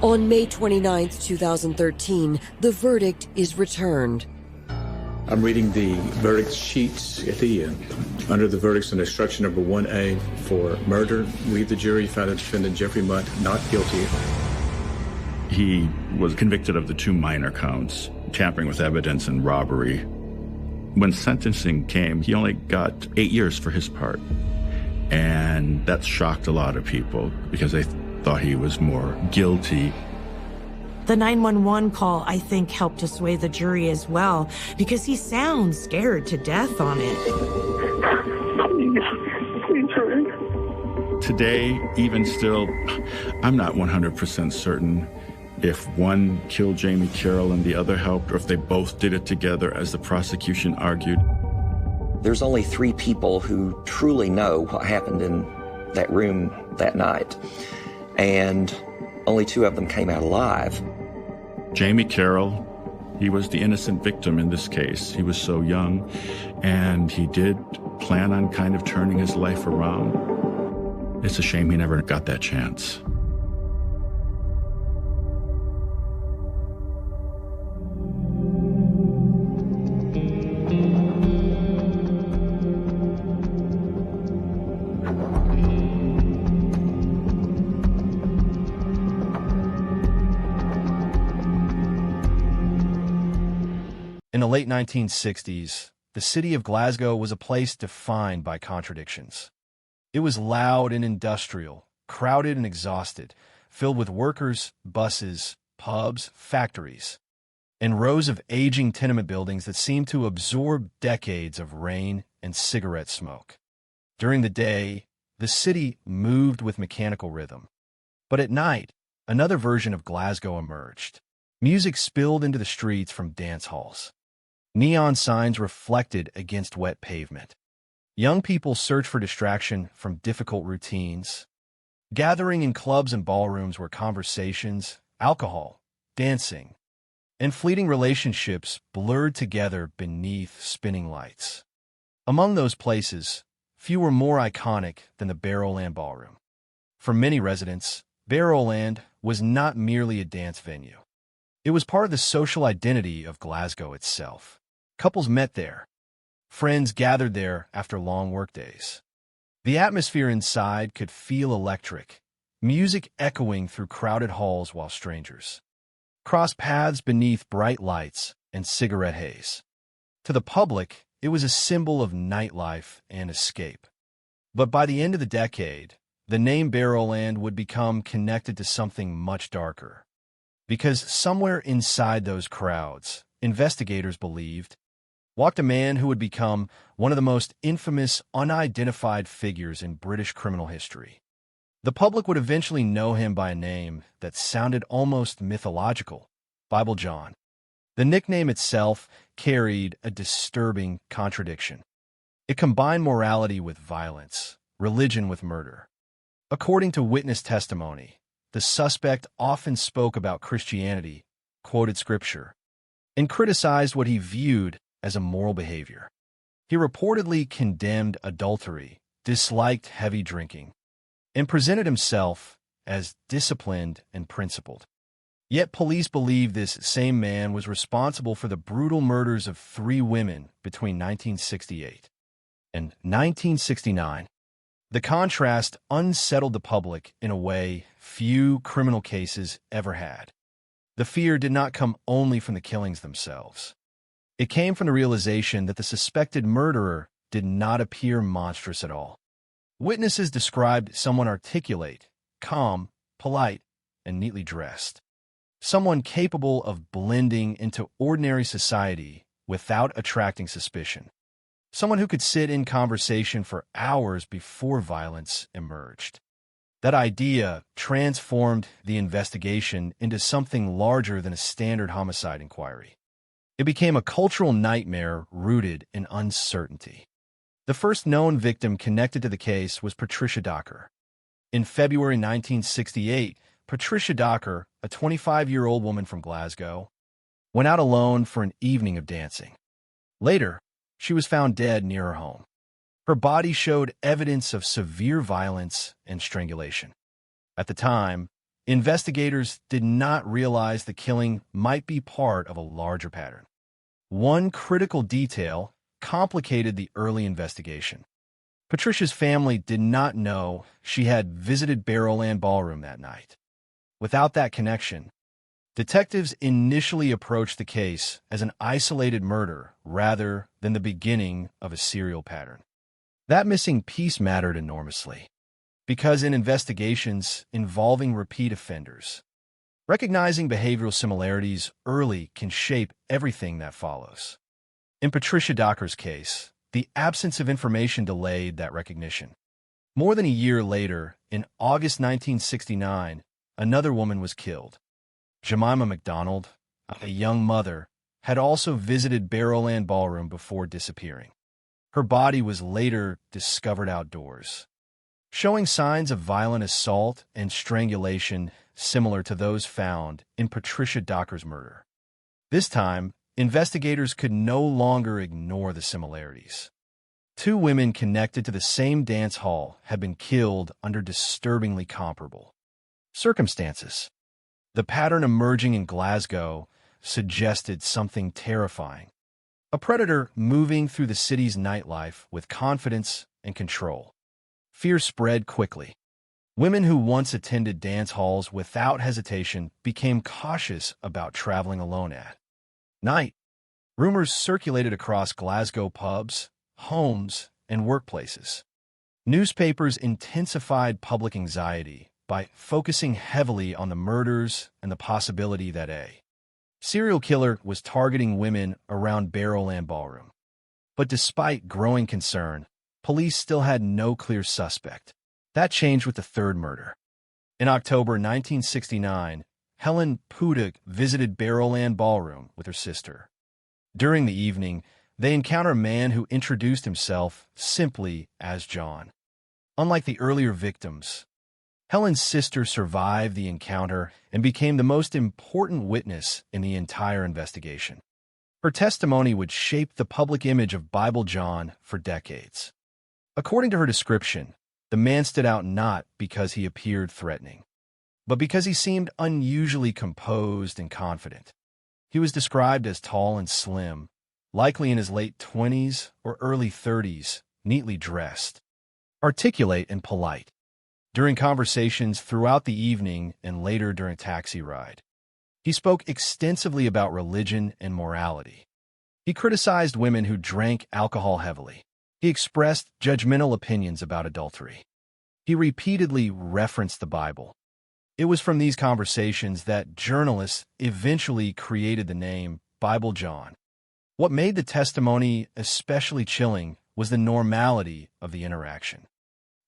On May 29, 2013, the verdict is returned. I'm reading the verdict sheets at the end. Under the verdicts on instruction number 1A for murder, we, the jury, found the defendant Jeffrey Mundt not guilty. He was convicted of the 2 minor counts, tampering with evidence and robbery. When sentencing came, he only got 8 years for his part. And that shocked a lot of people because they thought he was more guilty. The 911 call, I think, helped to sway the jury as well, because he sounds scared to death on it. Please hurry. Today, even still, I'm not 100% certain if one killed Jamie Carroll and the other helped, or if they both did it together, as the prosecution argued. There's only 3 people who truly know what happened in that room that night, and only 2 of them came out alive. Jamie Carroll, he was the innocent victim in this case. He was so young, and he did plan on kind of turning his life around. It's a shame he never got that chance. In the late 1960s, the city of Glasgow was a place defined by contradictions. It was loud and industrial, crowded and exhausted, filled with workers, buses, pubs, factories, and rows of aging tenement buildings that seemed to absorb decades of rain and cigarette smoke. During the day, the city moved with mechanical rhythm. But at night, another version of Glasgow emerged. Music spilled into the streets from dance halls. Neon signs reflected against wet pavement. Young people searched for distraction from difficult routines. Gathering in clubs and ballrooms where conversations, alcohol, dancing, and fleeting relationships blurred together beneath spinning lights. Among those places, few were more iconic than the Barrowland Ballroom. For many residents, Barrowland was not merely a dance venue. It was part of the social identity of Glasgow itself. Couples met there. Friends gathered there after long workdays. The atmosphere inside could feel electric, music echoing through crowded halls while strangers crossed paths beneath bright lights and cigarette haze. To the public, it was a symbol of nightlife and escape. But by the end of the decade, the name Barrowland would become connected to something much darker. Because somewhere inside those crowds, investigators believed, walked a man who would become one of the most infamous unidentified figures in British criminal history. The public would eventually know him by a name that sounded almost mythological, Bible John. The nickname itself carried a disturbing contradiction. It combined morality with violence, religion with murder. According to witness testimony, the suspect often spoke about Christianity, quoted scripture, and criticized what he viewed as immoral behavior. He reportedly condemned adultery, disliked heavy drinking, and presented himself as disciplined and principled. Yet police believe this same man was responsible for the brutal murders of 3 women between 1968 and 1969. The contrast unsettled the public in a way few criminal cases ever had. The fear did not come only from the killings themselves. It came from the realization that the suspected murderer did not appear monstrous at all. Witnesses described someone articulate, calm, polite, and neatly dressed. Someone capable of blending into ordinary society without attracting suspicion. Someone who could sit in conversation for hours before violence emerged. That idea transformed the investigation into something larger than a standard homicide inquiry. It became a cultural nightmare rooted in uncertainty. The first known victim connected to the case was Patricia Docker. In February 1968, Patricia Docker, a 25-year-old woman from Glasgow, went out alone for an evening of dancing. Later, she was found dead near her home. Her body showed evidence of severe violence and strangulation. At the time, investigators did not realize the killing might be part of a larger pattern. One critical detail complicated the early investigation. Patricia's family did not know she had visited Barrowland Ballroom that night. Without that connection, detectives initially approached the case as an isolated murder rather than the beginning of a serial pattern. That missing piece mattered enormously, because in investigations involving repeat offenders, recognizing behavioral similarities early can shape everything that follows. In Patricia Docker's case, the absence of information delayed that recognition. More than a year later, in August 1969, another woman was killed. Jemima McDonald, a young mother, had also visited Barrowland Ballroom before disappearing. Her body was later discovered outdoors, showing signs of violent assault and strangulation similar to those found in Patricia Docker's murder. This time, investigators could no longer ignore the similarities. 2 women connected to the same dance hall had been killed under disturbingly comparable circumstances. The pattern emerging in Glasgow suggested something terrifying. A predator moving through the city's nightlife with confidence and control. Fear spread quickly. Women who once attended dance halls without hesitation became cautious about traveling alone at night. Rumors circulated across Glasgow pubs, homes, and workplaces. Newspapers intensified public anxiety by focusing heavily on the murders and the possibility that a serial killer was targeting women around Barrowland Ballroom. But despite growing concern, police still had no clear suspect. That changed with the 3rd murder. In October 1969, Helen Pudig visited Barrowland Ballroom with her sister. During the evening, they encounter a man who introduced himself simply as John. Unlike the earlier victims, Helen's sister survived the encounter and became the most important witness in the entire investigation. Her testimony would shape the public image of Bible John for decades. According to her description, the man stood out not because he appeared threatening, but because he seemed unusually composed and confident. He was described as tall and slim, likely in his late 20s or early 30s, neatly dressed, articulate and polite. During conversations throughout the evening and later during a taxi ride, he spoke extensively about religion and morality. He criticized women who drank alcohol heavily. He expressed judgmental opinions about adultery. He repeatedly referenced the Bible. It was from these conversations that journalists eventually created the name Bible John. What made the testimony especially chilling was the normality of the interaction.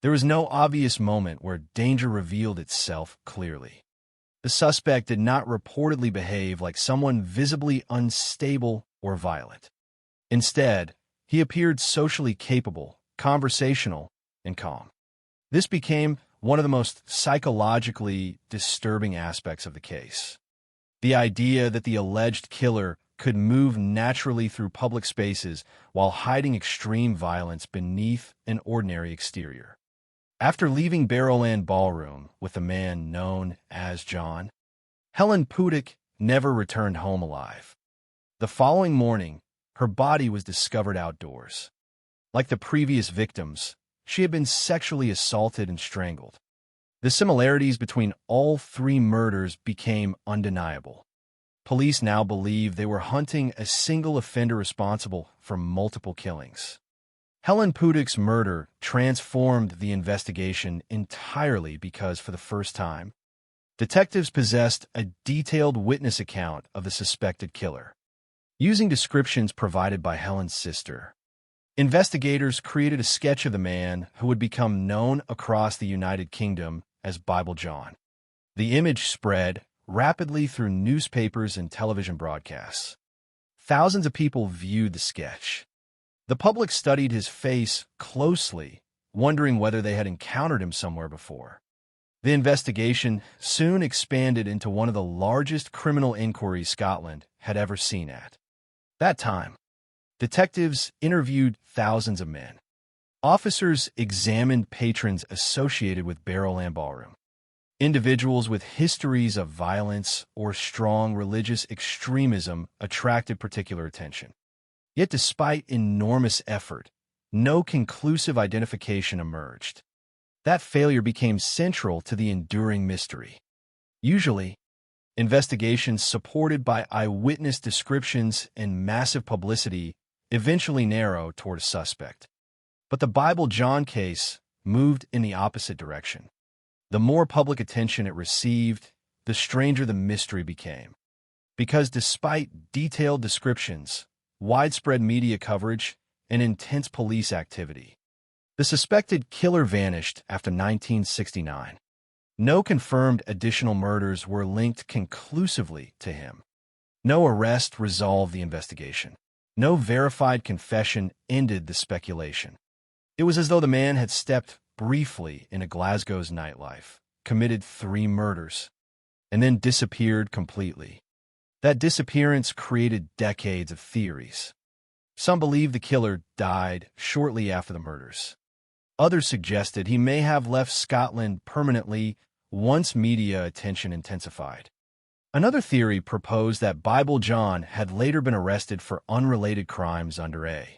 There was no obvious moment where danger revealed itself clearly. The suspect did not reportedly behave like someone visibly unstable or violent. Instead, He appeared socially capable, conversational, and calm. This became one of the most psychologically disturbing aspects of the case. The idea that the alleged killer could move naturally through public spaces while hiding extreme violence beneath an ordinary exterior. After leaving Barrowland Ballroom with a man known as John, Helen Pudick never returned home alive. The following morning, her body was discovered outdoors. Like the previous victims, she had been sexually assaulted and strangled. The similarities between all three murders became undeniable. Police now believe they were hunting a single offender responsible for multiple killings. Helen Pudick's murder transformed the investigation entirely because, for the first time, detectives possessed a detailed witness account of the suspected killer. Using descriptions provided by Helen's sister, investigators created a sketch of the man who would become known across the United Kingdom as Bible John. The image spread rapidly through newspapers and television broadcasts. Thousands of people viewed the sketch. The public studied his face closely, wondering whether they had encountered him somewhere before. The investigation soon expanded into one of the largest criminal inquiries Scotland had ever seen at that time. Detectives interviewed thousands of men. Officers examined patrons associated with Barrowland Ballroom. Individuals with histories of violence or strong religious extremism attracted particular attention. Yet despite enormous effort, no conclusive identification emerged. That failure became central to the enduring mystery. Usually, investigations supported by eyewitness descriptions and massive publicity eventually narrow toward a suspect. But the Bible John case moved in the opposite direction. The more public attention it received, the stranger the mystery became. Because despite detailed descriptions, widespread media coverage, and intense police activity, the suspected killer vanished after 1969. No confirmed additional murders were linked conclusively to him. No arrest resolved the investigation. No verified confession ended the speculation. It was as though the man had stepped briefly into Glasgow's nightlife, committed 3 murders, and then disappeared completely. That disappearance created decades of theories. Some believe the killer died shortly after the murders. Others suggested he may have left Scotland permanently once media attention intensified. Another theory proposed that Bible John had later been arrested for unrelated crimes under a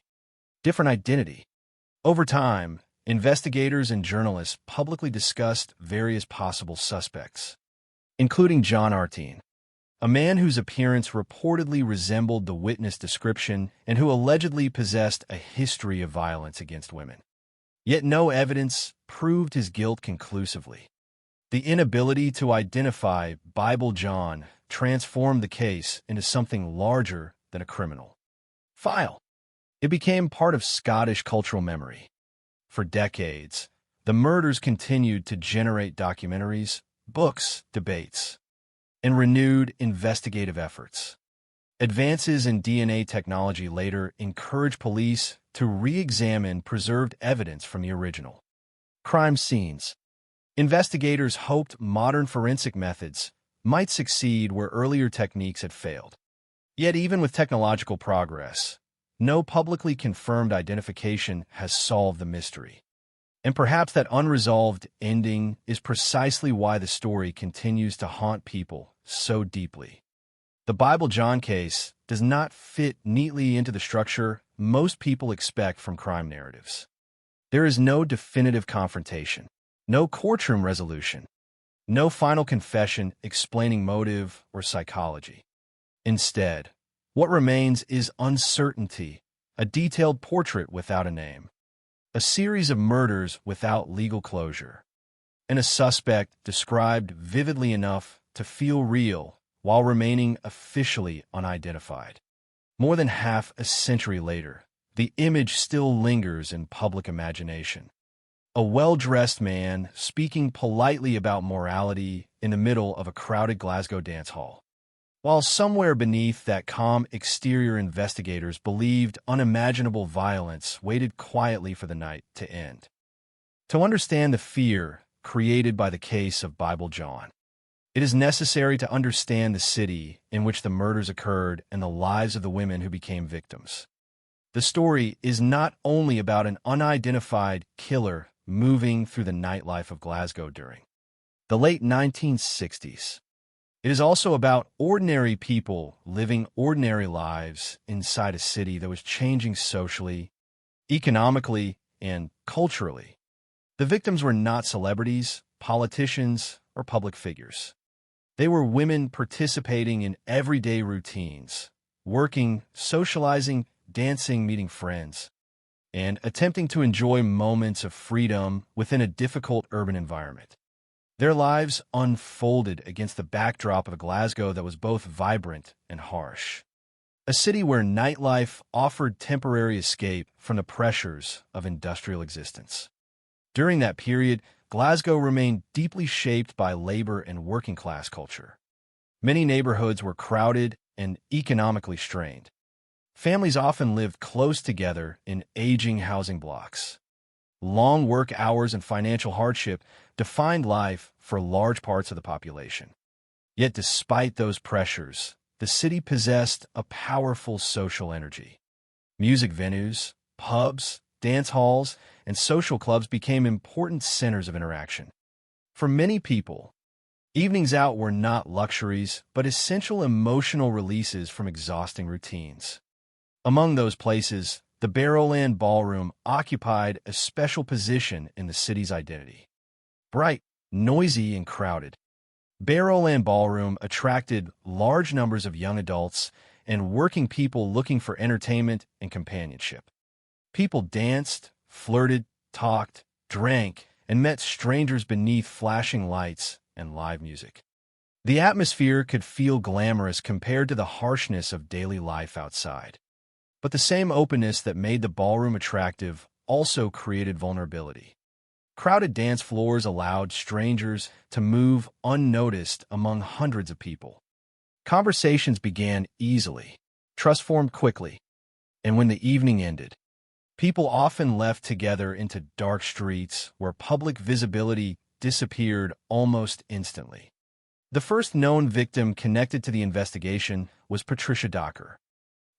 different identity. Over time, investigators and journalists publicly discussed various possible suspects, including John Artine, a man whose appearance reportedly resembled the witness description and who allegedly possessed a history of violence against women. Yet no evidence proved his guilt conclusively. The inability to identify Bible John transformed the case into something larger than a criminal file. It became part of Scottish cultural memory. For decades, the murders continued to generate documentaries, books, debates, and renewed investigative efforts. Advances in DNA technology later encouraged police to re-examine preserved evidence from the original crime scenes. Investigators hoped modern forensic methods might succeed where earlier techniques had failed. Yet even with technological progress, no publicly confirmed identification has solved the mystery. And perhaps that unresolved ending is precisely why the story continues to haunt people so deeply. The Bible John case does not fit neatly into the structure most people expect from crime narratives. There is no definitive confrontation, no courtroom resolution, no final confession explaining motive or psychology. Instead, what remains is uncertainty, a detailed portrait without a name, a series of murders without legal closure, and a suspect described vividly enough to feel real while remaining officially unidentified. More than half a century later, the image still lingers in public imagination. A well-dressed man speaking politely about morality in the middle of a crowded Glasgow dance hall. While somewhere beneath that calm exterior, investigators believed unimaginable violence waited quietly for the night to end. To understand the fear created by the case of Bible John, it is necessary to understand the city in which the murders occurred and the lives of the women who became victims. The story is not only about an unidentified killer moving through the nightlife of Glasgow during the late 1960s. It is also about ordinary people living ordinary lives inside a city that was changing socially, economically, and culturally. The victims were not celebrities, politicians, or public figures. They were women participating in everyday routines, working, socializing, dancing, meeting friends, and attempting to enjoy moments of freedom within a difficult urban environment. Their lives unfolded against the backdrop of a Glasgow that was both vibrant and harsh. A city where nightlife offered temporary escape from the pressures of industrial existence. During that period, Glasgow remained deeply shaped by labor and working-class culture. Many neighborhoods were crowded and economically strained. Families often lived close together in aging housing blocks. Long work hours and financial hardship defined life for large parts of the population. Yet despite those pressures, the city possessed a powerful social energy. Music venues, pubs, dance halls, and social clubs became important centers of interaction. For many people, evenings out were not luxuries, but essential emotional releases from exhausting routines. Among those places, the Barrowland Ballroom occupied a special position in the city's identity. Bright, noisy, and crowded, Barrowland Ballroom attracted large numbers of young adults and working people looking for entertainment and companionship. People danced, flirted, talked, drank, and met strangers beneath flashing lights and live music. The atmosphere could feel glamorous compared to the harshness of daily life outside. But the same openness that made the ballroom attractive also created vulnerability. Crowded dance floors allowed strangers to move unnoticed among hundreds of people. Conversations began easily, trust formed quickly, and when the evening ended, people often left together into dark streets where public visibility disappeared almost instantly. The first known victim connected to the investigation was Patricia Docker.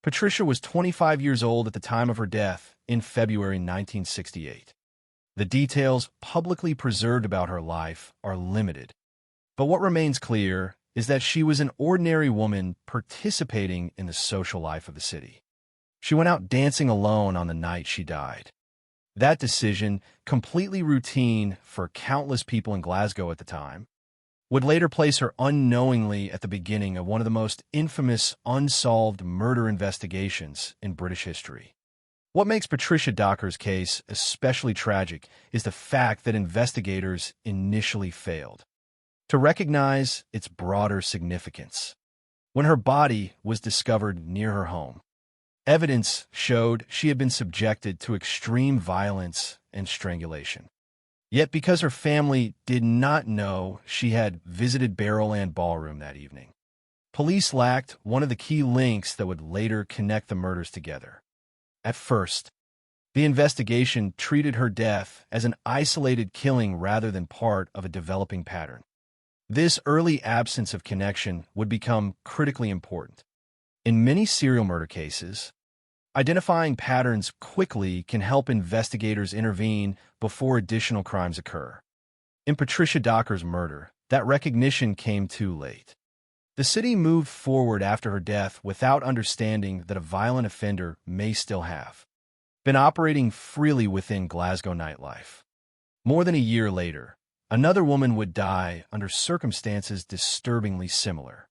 Patricia was 25 years old at the time of her death in February 1968. The details publicly preserved about her life are limited, but what remains clear is that she was an ordinary woman participating in the social life of the city. She went out dancing alone on the night she died. That decision, completely routine for countless people in Glasgow at the time, would later place her unknowingly at the beginning of one of the most infamous unsolved murder investigations in British history. What makes Patricia Docker's case especially tragic is the fact that investigators initially failed to recognize its broader significance. When her body was discovered near her home, evidence showed she had been subjected to extreme violence and strangulation. Yet because her family did not know she had visited Barrowland Ballroom that evening, police lacked one of the key links that would later connect the murders together. At first, the investigation treated her death as an isolated killing rather than part of a developing pattern. This early absence of connection would become critically important. In many serial murder cases, identifying patterns quickly can help investigators intervene before additional crimes occur. In Patricia Docker's murder, that recognition came too late. The city moved forward after her death without understanding that a violent offender may still have been operating freely within Glasgow nightlife. More than a year later, another woman would die under circumstances disturbingly similar.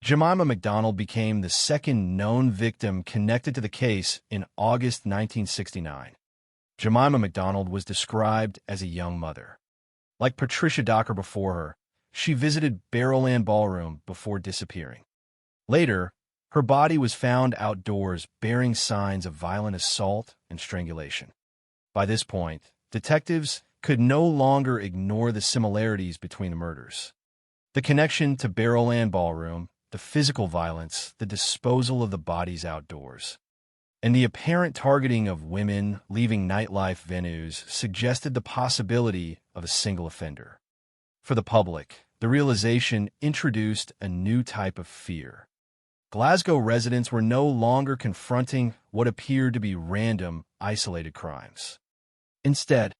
Jemima MacDonald became the second known victim connected to the case in August 1969. Jemima MacDonald was described as a young mother. Like Patricia Docker before her, she visited Barrowland Ballroom before disappearing. Later, her body was found outdoors bearing signs of violent assault and strangulation. By this point, detectives could no longer ignore the similarities between the murders. The connection to Barrowland Ballroom the physical violence, the disposal of the bodies outdoors, and the apparent targeting of women leaving nightlife venues suggested the possibility of a single offender. For the public, the realization introduced a new type of fear. Glasgow residents were no longer confronting what appeared to be random, isolated crimes. Instead,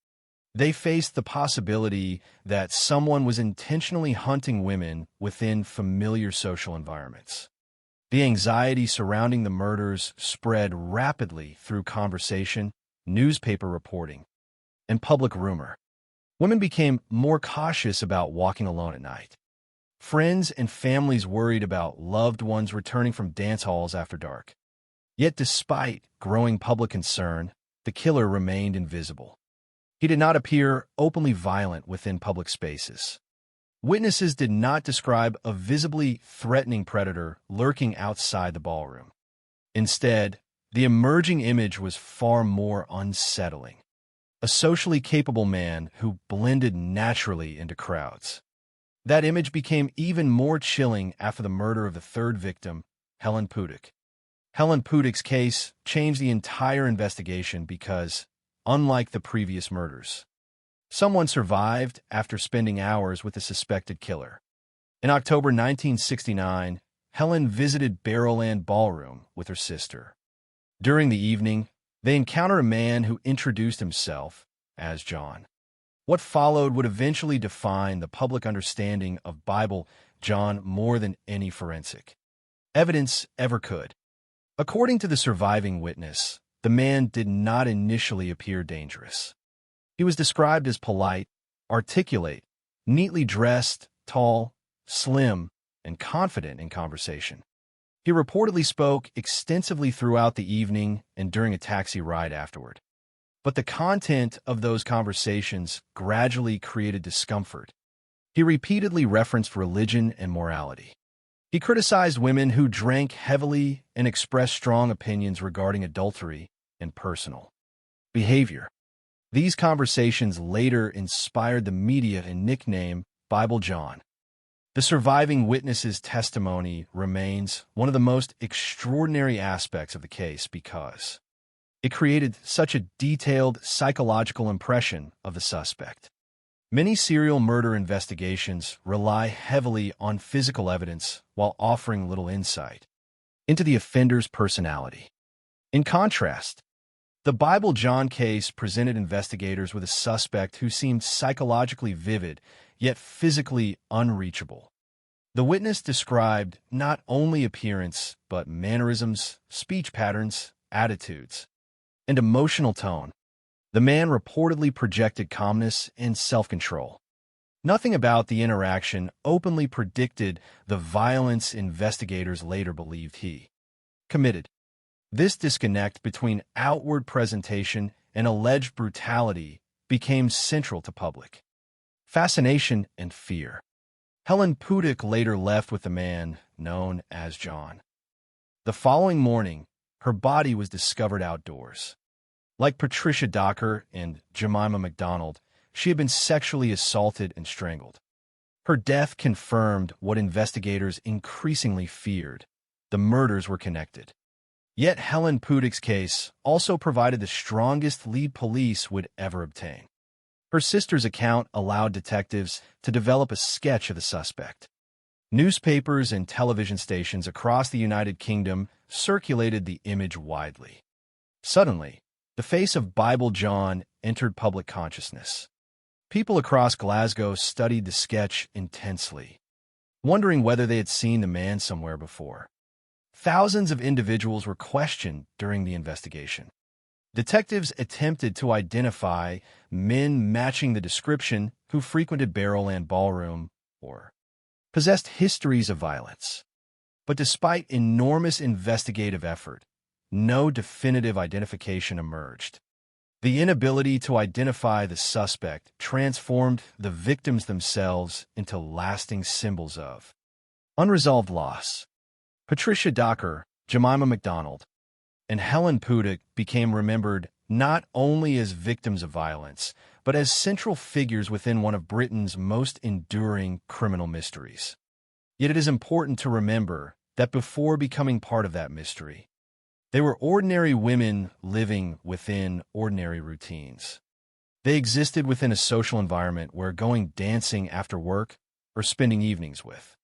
they faced the possibility that someone was intentionally hunting women within familiar social environments. The anxiety surrounding the murders spread rapidly through conversation, newspaper reporting, and public rumor. Women became more cautious about walking alone at night. Friends and families worried about loved ones returning from dance halls after dark. Yet despite growing public concern, the killer remained invisible. He did not appear openly violent within public spaces. Witnesses did not describe a visibly threatening predator lurking outside the ballroom. Instead, the emerging image was far more unsettling. A socially capable man who blended naturally into crowds. That image became even more chilling after the murder of the third victim, Helen Pudick. Helen Pudick's case changed the entire investigation because, unlike the previous murders, someone survived after spending hours with the suspected killer. In October 1969, Helen visited Barrowland Ballroom with her sister. During the evening, they encountered a man who introduced himself as John. What followed would eventually define the public understanding of Bible John more than any forensic evidence ever could. According to the surviving witness, the man did not initially appear dangerous. He was described as polite, articulate, neatly dressed, tall, slim, and confident in conversation. He reportedly spoke extensively throughout the evening and during a taxi ride afterward. But the content of those conversations gradually created discomfort. He repeatedly referenced religion and morality. He criticized women who drank heavily and expressed strong opinions regarding adultery and personal behavior. These conversations later inspired the media and nickname Bible John. The surviving witness's testimony remains one of the most extraordinary aspects of the case because it created such a detailed psychological impression of the suspect. Many serial murder investigations rely heavily on physical evidence while offering little insight into the offender's personality. In contrast, the Bible John case presented investigators with a suspect who seemed psychologically vivid, yet physically unreachable. The witness described not only appearance, but mannerisms, speech patterns, attitudes, and emotional tone. The man reportedly projected calmness and self-control. Nothing about the interaction openly predicted the violence investigators later believed he committed. This disconnect between outward presentation and alleged brutality became central to public fascination and fear. Helen Pudick later left with the man known as John. The following morning, her body was discovered outdoors. Like Patricia Docker and Jemima McDonald, she had been sexually assaulted and strangled. Her death confirmed what investigators increasingly feared: the murders were connected. Yet Helen Pudick's case also provided the strongest lead police would ever obtain. Her sister's account allowed detectives to develop a sketch of the suspect. Newspapers and television stations across the United Kingdom circulated the image widely. Suddenly, the face of Bible John entered public consciousness. People across Glasgow studied the sketch intensely, wondering whether they had seen the man somewhere before. Thousands of individuals were questioned during the investigation. Detectives attempted to identify men matching the description who frequented Barrowland Ballroom or possessed histories of violence. But despite enormous investigative effort, no definitive identification emerged. The inability to identify the suspect transformed the victims themselves into lasting symbols of unresolved loss. Patricia Docker, Jemima McDonald, and Helen Pudick became remembered not only as victims of violence, but as central figures within one of Britain's most enduring criminal mysteries. Yet it is important to remember that before becoming part of that mystery, they were ordinary women living within ordinary routines. They existed within a social environment where going dancing after work or spending evenings with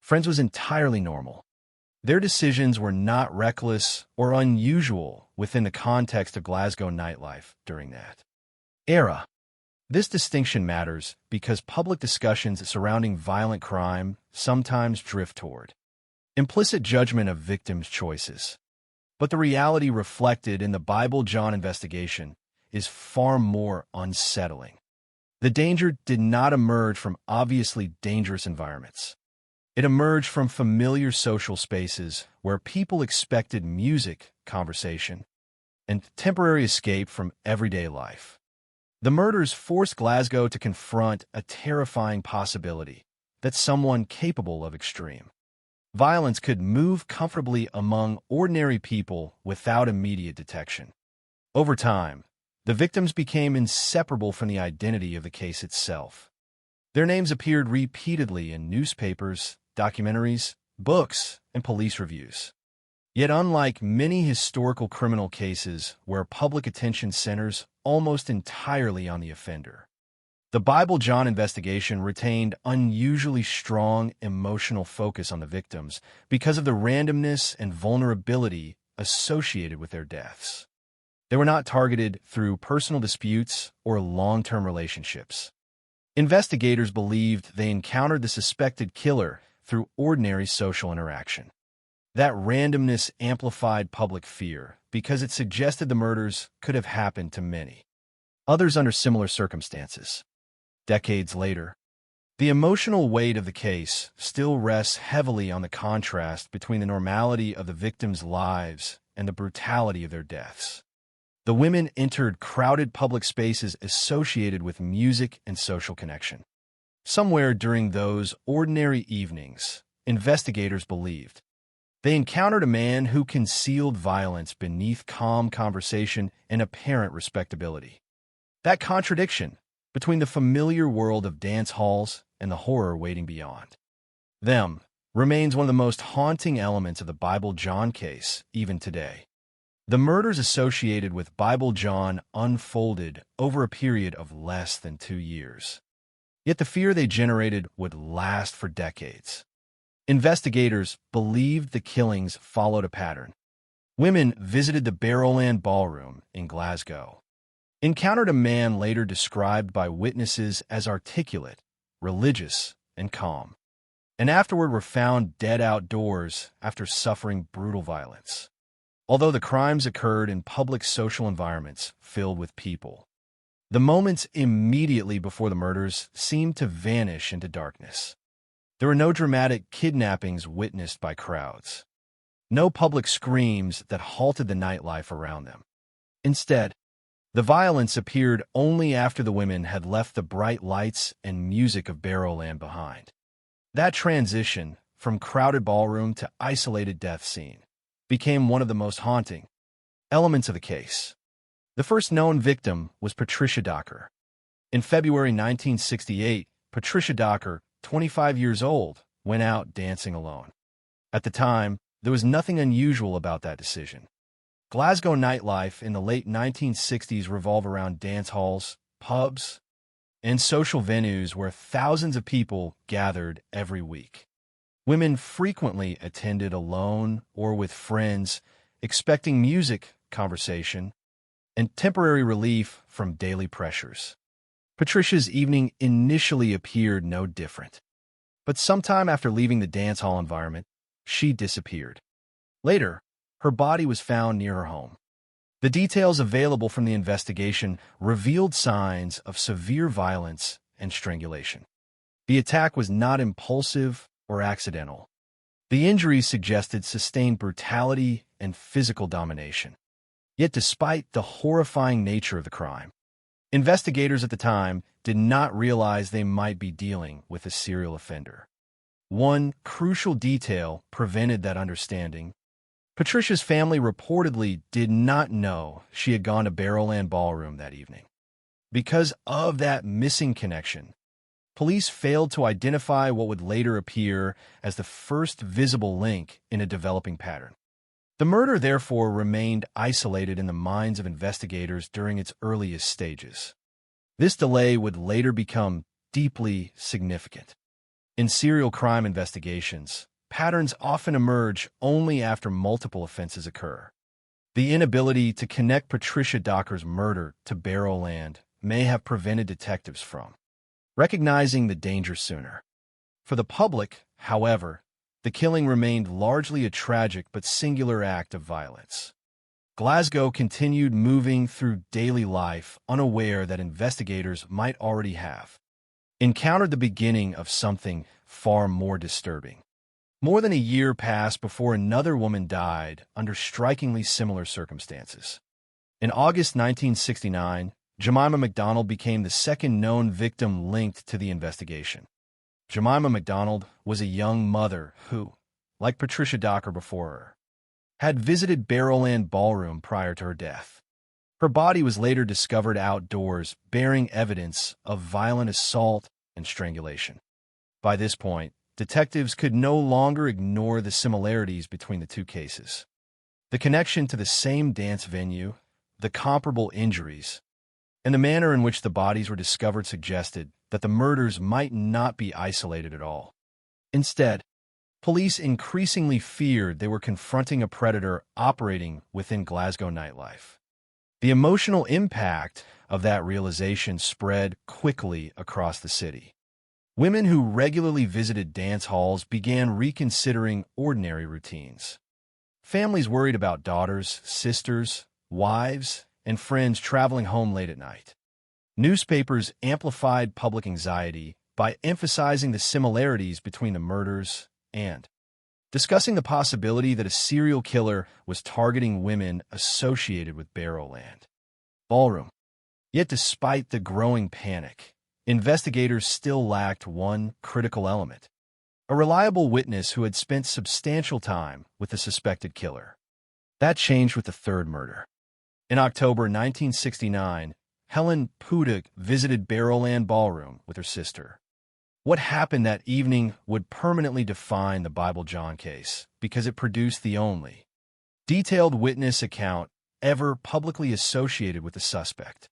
friends was entirely normal. Their decisions were not reckless or unusual within the context of Glasgow nightlife during that era. This distinction matters because public discussions surrounding violent crime sometimes drift toward implicit judgment of victims' choices. But the reality reflected in the Bible John investigation is far more unsettling. The danger did not emerge from obviously dangerous environments. It emerged from familiar social spaces where people expected music, conversation, and temporary escape from everyday life. The murders forced Glasgow to confront a terrifying possibility that someone capable of extreme violence could move comfortably among ordinary people without immediate detection. Over time, the victims became inseparable from the identity of the case itself. Their names appeared repeatedly in newspapers, documentaries, books, and police reviews. Yet unlike many historical criminal cases where public attention centers almost entirely on the offender, the Bible John investigation retained unusually strong emotional focus on the victims because of the randomness and vulnerability associated with their deaths. They were not targeted through personal disputes or long-term relationships. Investigators believed they encountered the suspected killer through ordinary social interaction. That randomness amplified public fear because it suggested the murders could have happened to many others under similar circumstances. Decades later, the emotional weight of the case still rests heavily on the contrast between the normality of the victims' lives and the brutality of their deaths. The women entered crowded public spaces associated with music and social connection. Somewhere during those ordinary evenings, investigators believed they encountered a man who concealed violence beneath calm conversation and apparent respectability. That contradiction between the familiar world of dance halls and the horror waiting beyond them remains one of the most haunting elements of the Bible John case even today. The murders associated with Bible John unfolded over a period of less than 2 years. Yet the fear they generated would last for decades. Investigators believed the killings followed a pattern. Women visited the Barrowland Ballroom in Glasgow, encountered a man later described by witnesses as articulate, religious, and calm, and afterward were found dead outdoors after suffering brutal violence. Although the crimes occurred in public social environments filled with people, the moments immediately before the murders seemed to vanish into darkness. There were no dramatic kidnappings witnessed by crowds, no public screams that halted the nightlife around them. Instead, the violence appeared only after the women had left the bright lights and music of Barrowland behind. That transition from crowded ballroom to isolated death scene became one of the most haunting elements of the case. The first known victim was Patricia Docker. In February 1968, Patricia Docker, 25 years old, went out dancing alone. At the time, there was nothing unusual about that decision. Glasgow nightlife in the late 1960s revolved around dance halls, pubs, and social venues where thousands of people gathered every week. Women frequently attended alone or with friends, expecting music, conversation, and temporary relief from daily pressures. Patricia's evening initially appeared no different, but sometime after leaving the dance hall environment, she disappeared. Later, her body was found near her home. The details available from the investigation revealed signs of severe violence and strangulation. The attack was not impulsive or accidental. The injuries suggested sustained brutality and physical domination. Yet despite the horrifying nature of the crime, investigators at the time did not realize they might be dealing with a serial offender. One crucial detail prevented that understanding. Patricia's family reportedly did not know she had gone to Barrowland Ballroom that evening. Because of that missing connection, police failed to identify what would later appear as the first visible link in a developing pattern. The murder, therefore, remained isolated in the minds of investigators during its earliest stages. This delay would later become deeply significant. In serial crime investigations, patterns often emerge only after multiple offenses occur. The inability to connect Patricia Docker's murder to Barrowland may have prevented detectives from recognizing the danger sooner. For the public, however, the killing remained largely a tragic but singular act of violence. Glasgow continued moving through daily life, unaware that investigators might already have encountered the beginning of something far more disturbing. More than a year passed before another woman died under strikingly similar circumstances. In August 1969, Jemima McDonald became the second known victim linked to the investigation. Jemima McDonald was a young mother who, like Patricia Docker before her, had visited Barrowland Ballroom prior to her death. Her body was later discovered outdoors, bearing evidence of violent assault and strangulation. By this point, detectives could no longer ignore the similarities between the two cases. The connection to the same dance venue, the comparable injuries, and the manner in which the bodies were discovered suggested that the murders might not be isolated at all. Instead, police increasingly feared they were confronting a predator operating within Glasgow nightlife. The emotional impact of that realization spread quickly across the city. Women who regularly visited dance halls began reconsidering ordinary routines. Families worried about daughters, sisters, wives, and friends traveling home late at night. Newspapers amplified public anxiety by emphasizing the similarities between the murders and discussing the possibility that a serial killer was targeting women associated with Barrowland Ballroom. Yet despite the growing panic, investigators still lacked one critical element: a reliable witness who had spent substantial time with the suspected killer. That changed with the third murder. In October 1969, Helen Pudig visited Barrowland Ballroom with her sister. What happened that evening would permanently define the Bible John case because it produced the only detailed witness account ever publicly associated with the suspect.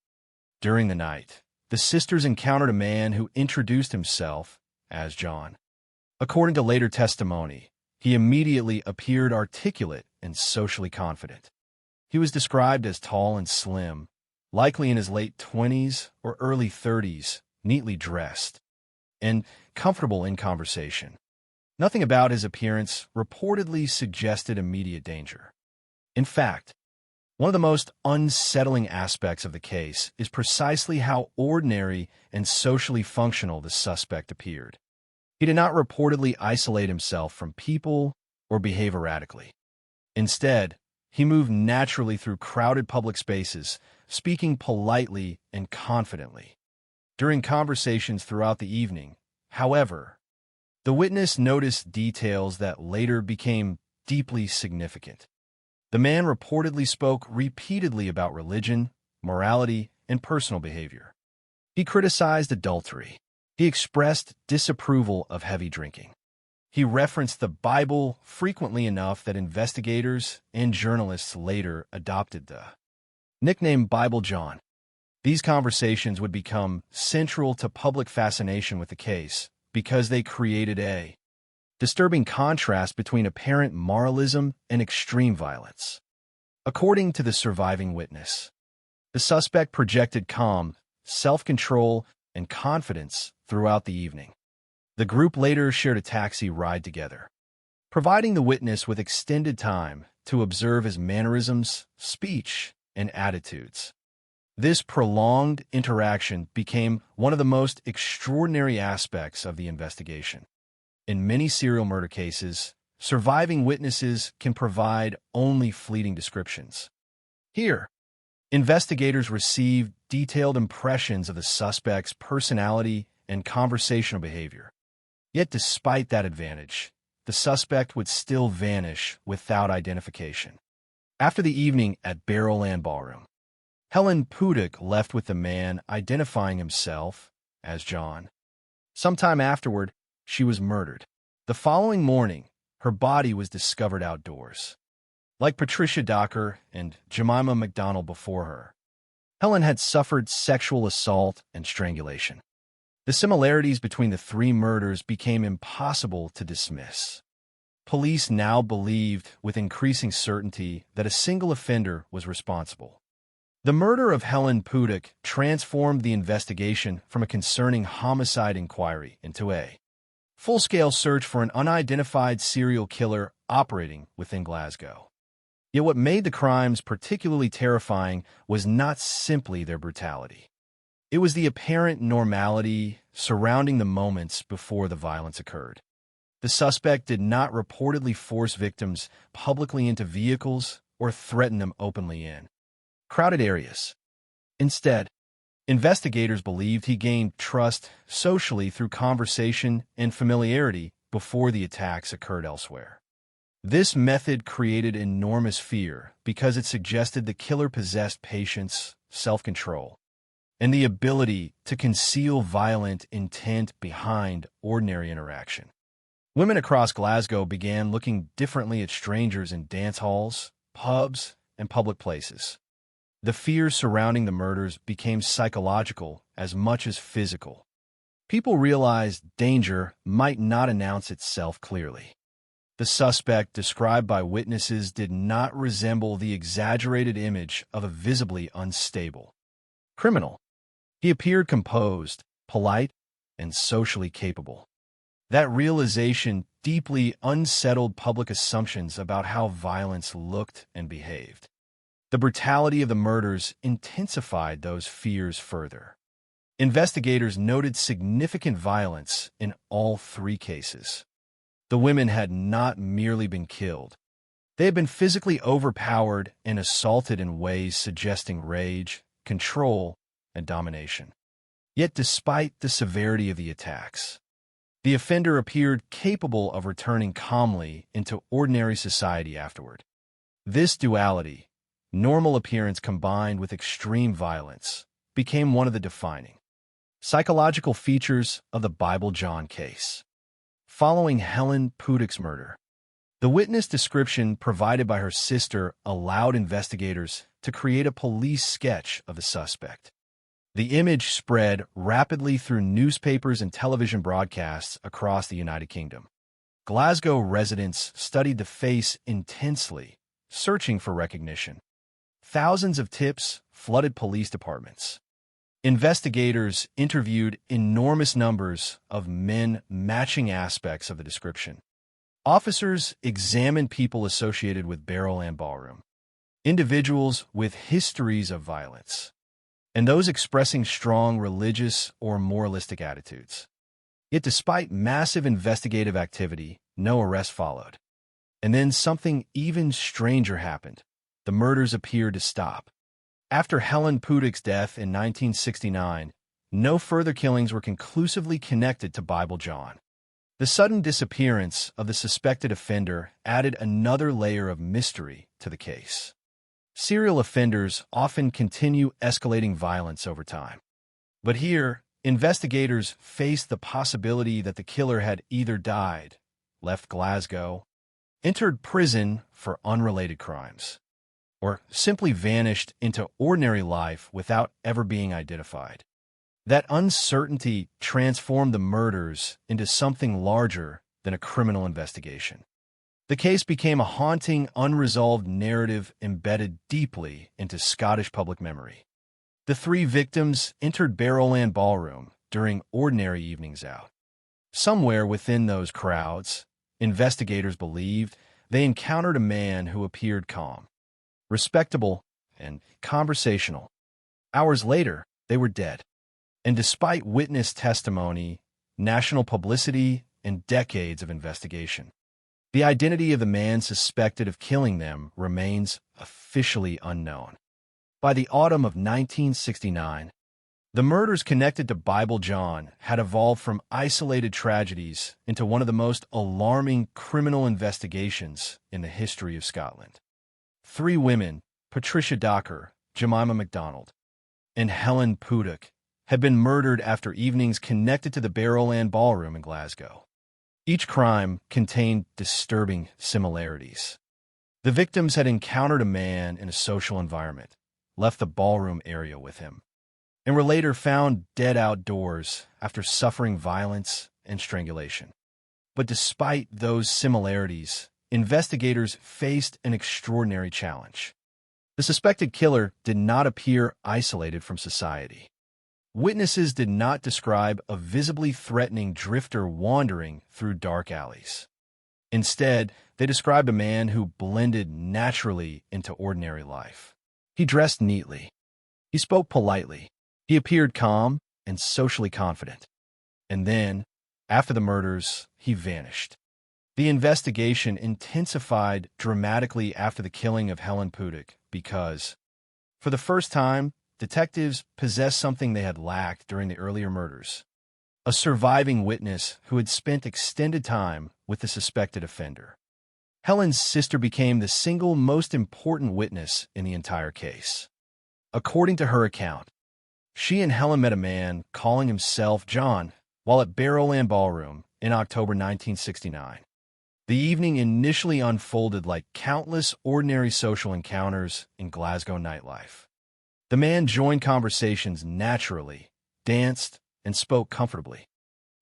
During the night, the sisters encountered a man who introduced himself as John. According to later testimony, he immediately appeared articulate and socially confident. He was described as tall and slim, likely in his late 20s or early 30s, neatly dressed, and comfortable in conversation. Nothing about his appearance reportedly suggested immediate danger. In fact, one of the most unsettling aspects of the case is precisely how ordinary and socially functional the suspect appeared. He did not reportedly isolate himself from people or behave erratically. Instead, he moved naturally through crowded public spaces, speaking politely and confidently. During conversations throughout the evening, however, the witness noticed details that later became deeply significant. The man reportedly spoke repeatedly about religion, morality, and personal behavior. He criticized adultery. He expressed disapproval of heavy drinking. He referenced the Bible frequently enough that investigators and journalists later adopted the nickname Bible John. These conversations would become central to public fascination with the case because they created a disturbing contrast between apparent moralism and extreme violence. According to the surviving witness, the suspect projected calm, self-control, and confidence throughout the evening. The group later shared a taxi ride together, providing the witness with extended time to observe his mannerisms, speech, and attitudes. This prolonged interaction became one of the most extraordinary aspects of the investigation. In many serial murder cases, surviving witnesses can provide only fleeting descriptions. Here, investigators received detailed impressions of the suspect's personality and conversational behavior. Yet despite that advantage, the suspect would still vanish without identification. After the evening at Barrowland Ballroom, Helen Pudig left with the man identifying himself as John. Sometime afterward, she was murdered. The following morning, her body was discovered outdoors. Like Patricia Docker and Jemima McDonald before her, Helen had suffered sexual assault and strangulation. The similarities between the three murders became impossible to dismiss. Police now believed with increasing certainty that a single offender was responsible. The murder of Helen Pudick transformed the investigation from a concerning homicide inquiry into a full-scale search for an unidentified serial killer operating within Glasgow. Yet what made the crimes particularly terrifying was not simply their brutality. It was the apparent normality surrounding the moments before the violence occurred. The suspect did not reportedly force victims publicly into vehicles or threaten them openly in crowded areas. Instead, investigators believed he gained trust socially through conversation and familiarity before the attacks occurred elsewhere. This method created enormous fear because it suggested the killer possessed patience, self-control, and the ability to conceal violent intent behind ordinary interaction. Women across Glasgow began looking differently at strangers in dance halls, pubs, and public places. The fears surrounding the murders became psychological as much as physical. People realized danger might not announce itself clearly. The suspect, described by witnesses, did not resemble the exaggerated image of a visibly unstable criminal. He appeared composed, polite, and socially capable. That realization deeply unsettled public assumptions about how violence looked and behaved. The brutality of the murders intensified those fears further. Investigators noted significant violence in all three cases. The women had not merely been killed. They had been physically overpowered and assaulted in ways suggesting rage, control, and domination. Yet despite the severity of the attacks, the offender appeared capable of returning calmly into ordinary society afterward. This duality, normal appearance combined with extreme violence, became one of the defining psychological features of the Bible John case. Following Helen Pudick's murder, the witness description provided by her sister allowed investigators to create a police sketch of the suspect. The image spread rapidly through newspapers and television broadcasts across the United Kingdom. Glasgow residents studied the face intensely, searching for recognition. Thousands of tips flooded police departments. Investigators interviewed enormous numbers of men matching aspects of the description. Officers examined people associated with Barrowland Ballroom, individuals with histories of violence, and those expressing strong religious or moralistic attitudes. Yet despite massive investigative activity, no arrest followed. And then something even stranger happened. The murders appeared to stop. After Helen Pudick's death in 1969, no further killings were conclusively connected to Bible John. The sudden disappearance of the suspected offender added another layer of mystery to the case. Serial offenders often continue escalating violence over time. But here, investigators faced the possibility that the killer had either died, left Glasgow, entered prison for unrelated crimes, or simply vanished into ordinary life without ever being identified. That uncertainty transformed the murders into something larger than a criminal investigation. The case became a haunting, unresolved narrative embedded deeply into Scottish public memory. The three victims entered Barrowland Ballroom during ordinary evenings out. Somewhere within those crowds, investigators believed they encountered a man who appeared calm, respectable, and conversational. Hours later, they were dead. And despite witness testimony, national publicity, and decades of investigation, the identity of the man suspected of killing them remains officially unknown. By the autumn of 1969, the murders connected to Bible John had evolved from isolated tragedies into one of the most alarming criminal investigations in the history of Scotland. Three women, Patricia Docker, Jemima McDonald, and Helen Pudick, had been murdered after evenings connected to the Barrowland Ballroom in Glasgow. Each crime contained disturbing similarities. The victims had encountered a man in a social environment, left the ballroom area with him, and were later found dead outdoors after suffering violence and strangulation. But despite those similarities, investigators faced an extraordinary challenge. The suspected killer did not appear isolated from society. Witnesses did not describe a visibly threatening drifter wandering through dark alleys. Instead, they described a man who blended naturally into ordinary life. He dressed neatly. He spoke politely. He appeared calm and socially confident. And then, after the murders, he vanished. The investigation intensified dramatically after the killing of Helen Pudick because, for the first time, detectives possessed something they had lacked during the earlier murders: a surviving witness who had spent extended time with the suspected offender. Helen's sister became the single most important witness in the entire case. According to her account, she and Helen met a man calling himself John while at Barrowland Ballroom in October 1969. The evening initially unfolded like countless ordinary social encounters in Glasgow nightlife. The man joined conversations naturally, danced, and spoke comfortably.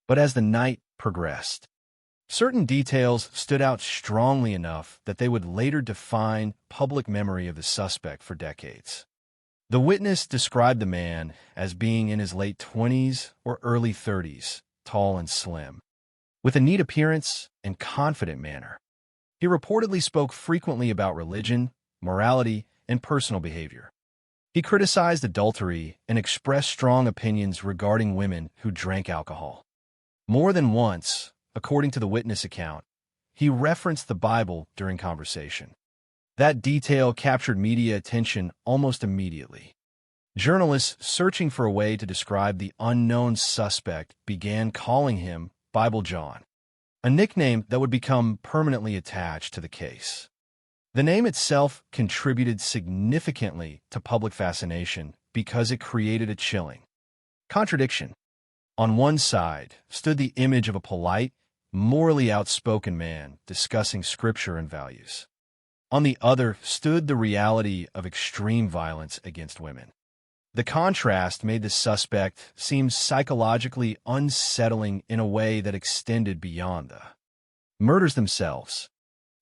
But as the night progressed, certain details stood out strongly enough that they would later define public memory of the suspect for decades. The witness described the man as being in his late 20s or early 30s, tall and slim, with a neat appearance and confident manner. He reportedly spoke frequently about religion, morality, and personal behavior. He criticized adultery and expressed strong opinions regarding women who drank alcohol. More than once, according to the witness account, he referenced the Bible during conversation. That detail captured media attention almost immediately. Journalists searching for a way to describe the unknown suspect began calling him Bible John, a nickname that would become permanently attached to the case. The name itself contributed significantly to public fascination because it created a chilling contradiction. On one side stood the image of a polite, morally outspoken man discussing scripture and values. On the other stood the reality of extreme violence against women. The contrast made the suspect seem psychologically unsettling in a way that extended beyond the murders themselves.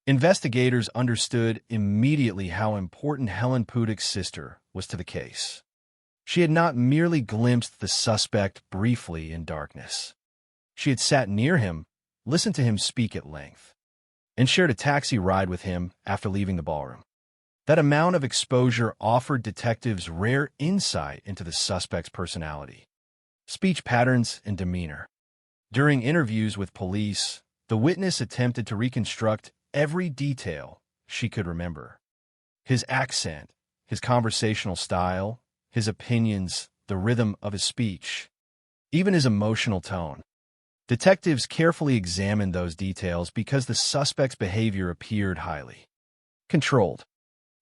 Investigators understood immediately how important Helen Pudick's sister was to the case. She had not merely glimpsed the suspect briefly in darkness. She had sat near him, listened to him speak at length, and shared a taxi ride with him after leaving the ballroom. That amount of exposure offered detectives rare insight into the suspect's personality, speech patterns, and demeanor. During interviews with police, the witness attempted to reconstruct every detail she could remember: his accent, his conversational style, his opinions, the rhythm of his speech, even his emotional tone. Detectives carefully examined those details because the suspect's behavior appeared highly controlled.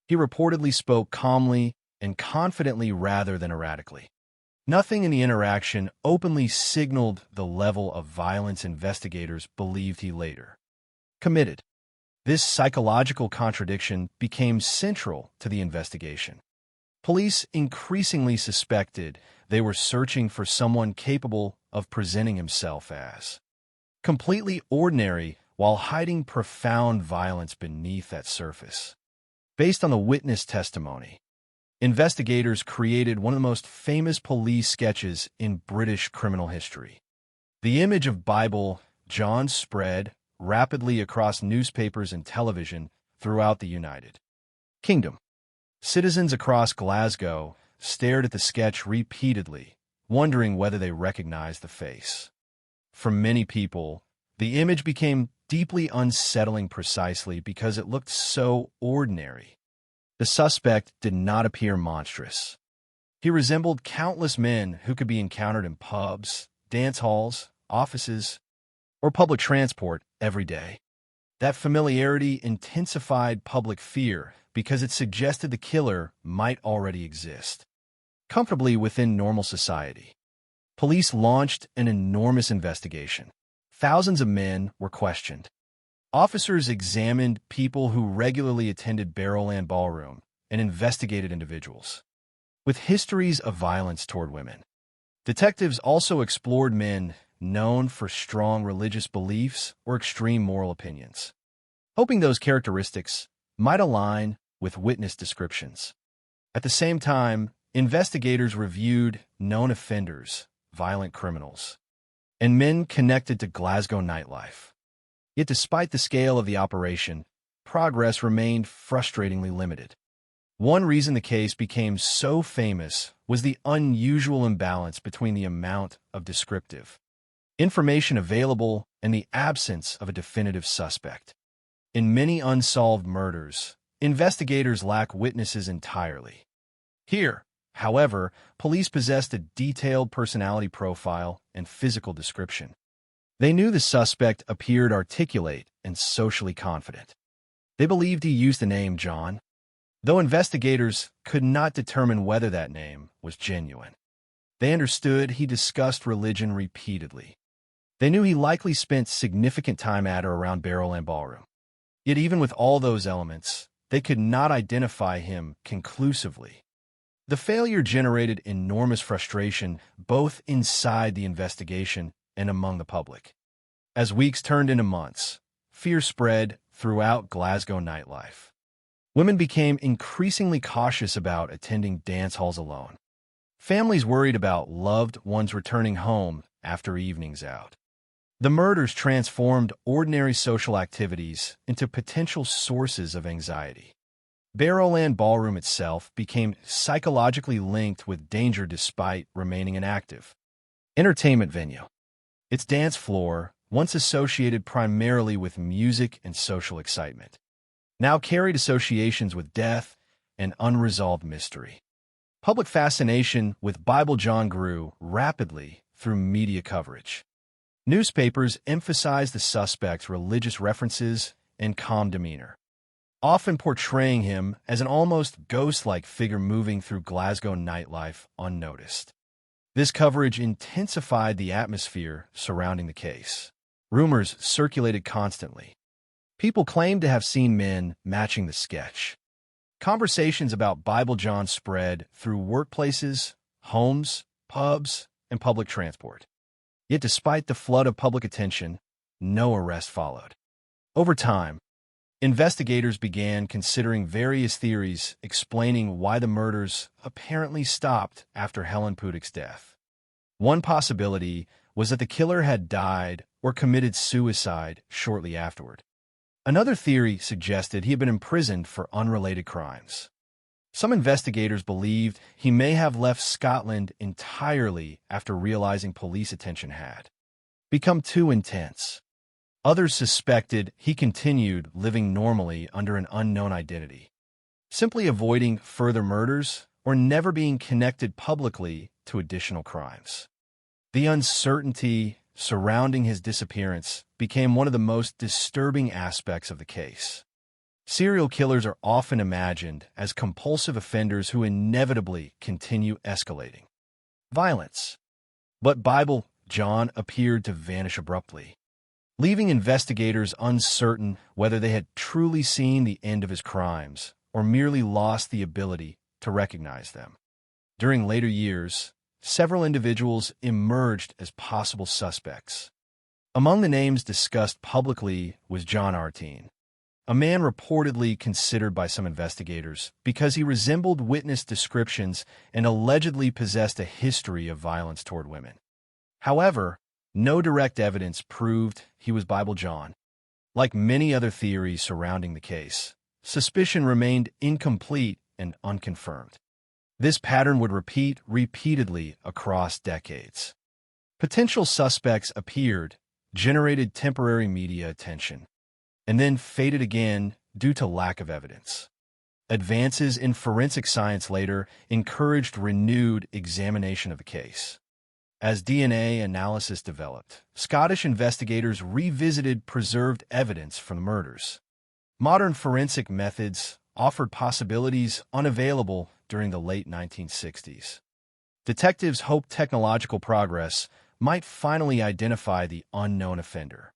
He reportedly spoke calmly and confidently rather than erratically. Nothing in the interaction openly signaled the level of violence investigators believed he later committed. This psychological contradiction became central to the investigation. Police increasingly suspected they were searching for someone capable of presenting himself as completely ordinary while hiding profound violence beneath that surface. Based on the witness testimony, investigators created one of the most famous police sketches in British criminal history. The image of Bible John spread rapidly across newspapers and television throughout the United Kingdom. Citizens across Glasgow stared at the sketch repeatedly, wondering whether they recognized the face. For many people, the image became deeply unsettling precisely because it looked so ordinary. The suspect did not appear monstrous. He resembled countless men who could be encountered in pubs, dance halls, offices, or public transport every day. That familiarity intensified public fear because it suggested the killer might already exist comfortably within normal society. Police launched an enormous investigation. Thousands of men were questioned. Officers examined people who regularly attended Barrowland Ballroom and investigated individuals with histories of violence toward women. Detectives also explored men known for strong religious beliefs or extreme moral opinions, hoping those characteristics might align with witness descriptions. At the same time, investigators reviewed known offenders, violent criminals, and men connected to Glasgow nightlife. Yet despite the scale of the operation, progress remained frustratingly limited. One reason the case became so famous was the unusual imbalance between the amount of descriptive information available and the absence of a definitive suspect. In many unsolved murders, investigators lack witnesses entirely. Here, however, police possessed a detailed personality profile and physical description. They knew the suspect appeared articulate and socially confident. They believed he used the name John, though investigators could not determine whether that name was genuine. They understood he discussed religion repeatedly. They knew he likely spent significant time at or around Barrowland Ballroom. Yet even with all those elements, they could not identify him conclusively. The failure generated enormous frustration both inside the investigation and among the public. As weeks turned into months, fear spread throughout Glasgow nightlife. Women became increasingly cautious about attending dance halls alone. Families worried about loved ones returning home after evenings out. The murders transformed ordinary social activities into potential sources of anxiety. Barrowland Ballroom itself became psychologically linked with danger despite remaining an active entertainment venue. Its dance floor, once associated primarily with music and social excitement, now carried associations with death and unresolved mystery. Public fascination with Bible John grew rapidly through media coverage. Newspapers emphasized the suspect's religious references and calm demeanor, often portraying him as an almost ghost-like figure moving through Glasgow nightlife unnoticed. This coverage intensified the atmosphere surrounding the case. Rumors circulated constantly. People claimed to have seen men matching the sketch. Conversations about Bible John spread through workplaces, homes, pubs, and public transport. Yet despite the flood of public attention, no arrest followed. Over time, investigators began considering various theories explaining why the murders apparently stopped after Helen Pudik's death. One possibility was that the killer had died or committed suicide shortly afterward. Another theory suggested he had been imprisoned for unrelated crimes. Some investigators believed he may have left Scotland entirely after realizing police attention had become too intense. Others suspected he continued living normally under an unknown identity, simply avoiding further murders or never being connected publicly to additional crimes. The uncertainty surrounding his disappearance became one of the most disturbing aspects of the case. Serial killers are often imagined as compulsive offenders who inevitably continue escalating violence. But Bible John appeared to vanish abruptly, leaving investigators uncertain whether they had truly seen the end of his crimes or merely lost the ability to recognize them. During later years, several individuals emerged as possible suspects. Among the names discussed publicly was John Artine, a man reportedly considered by some investigators because he resembled witness descriptions and allegedly possessed a history of violence toward women. However, no direct evidence proved he was Bible John. Like many other theories surrounding the case, suspicion remained incomplete and unconfirmed. This pattern would repeat repeatedly across decades. Potential suspects appeared, generated temporary media attention, and then faded again due to lack of evidence. Advances in forensic science later encouraged renewed examination of the case. As DNA analysis developed, Scottish investigators revisited preserved evidence from the murders. Modern forensic methods offered possibilities unavailable during the late 1960s. Detectives hoped technological progress might finally identify the unknown offender.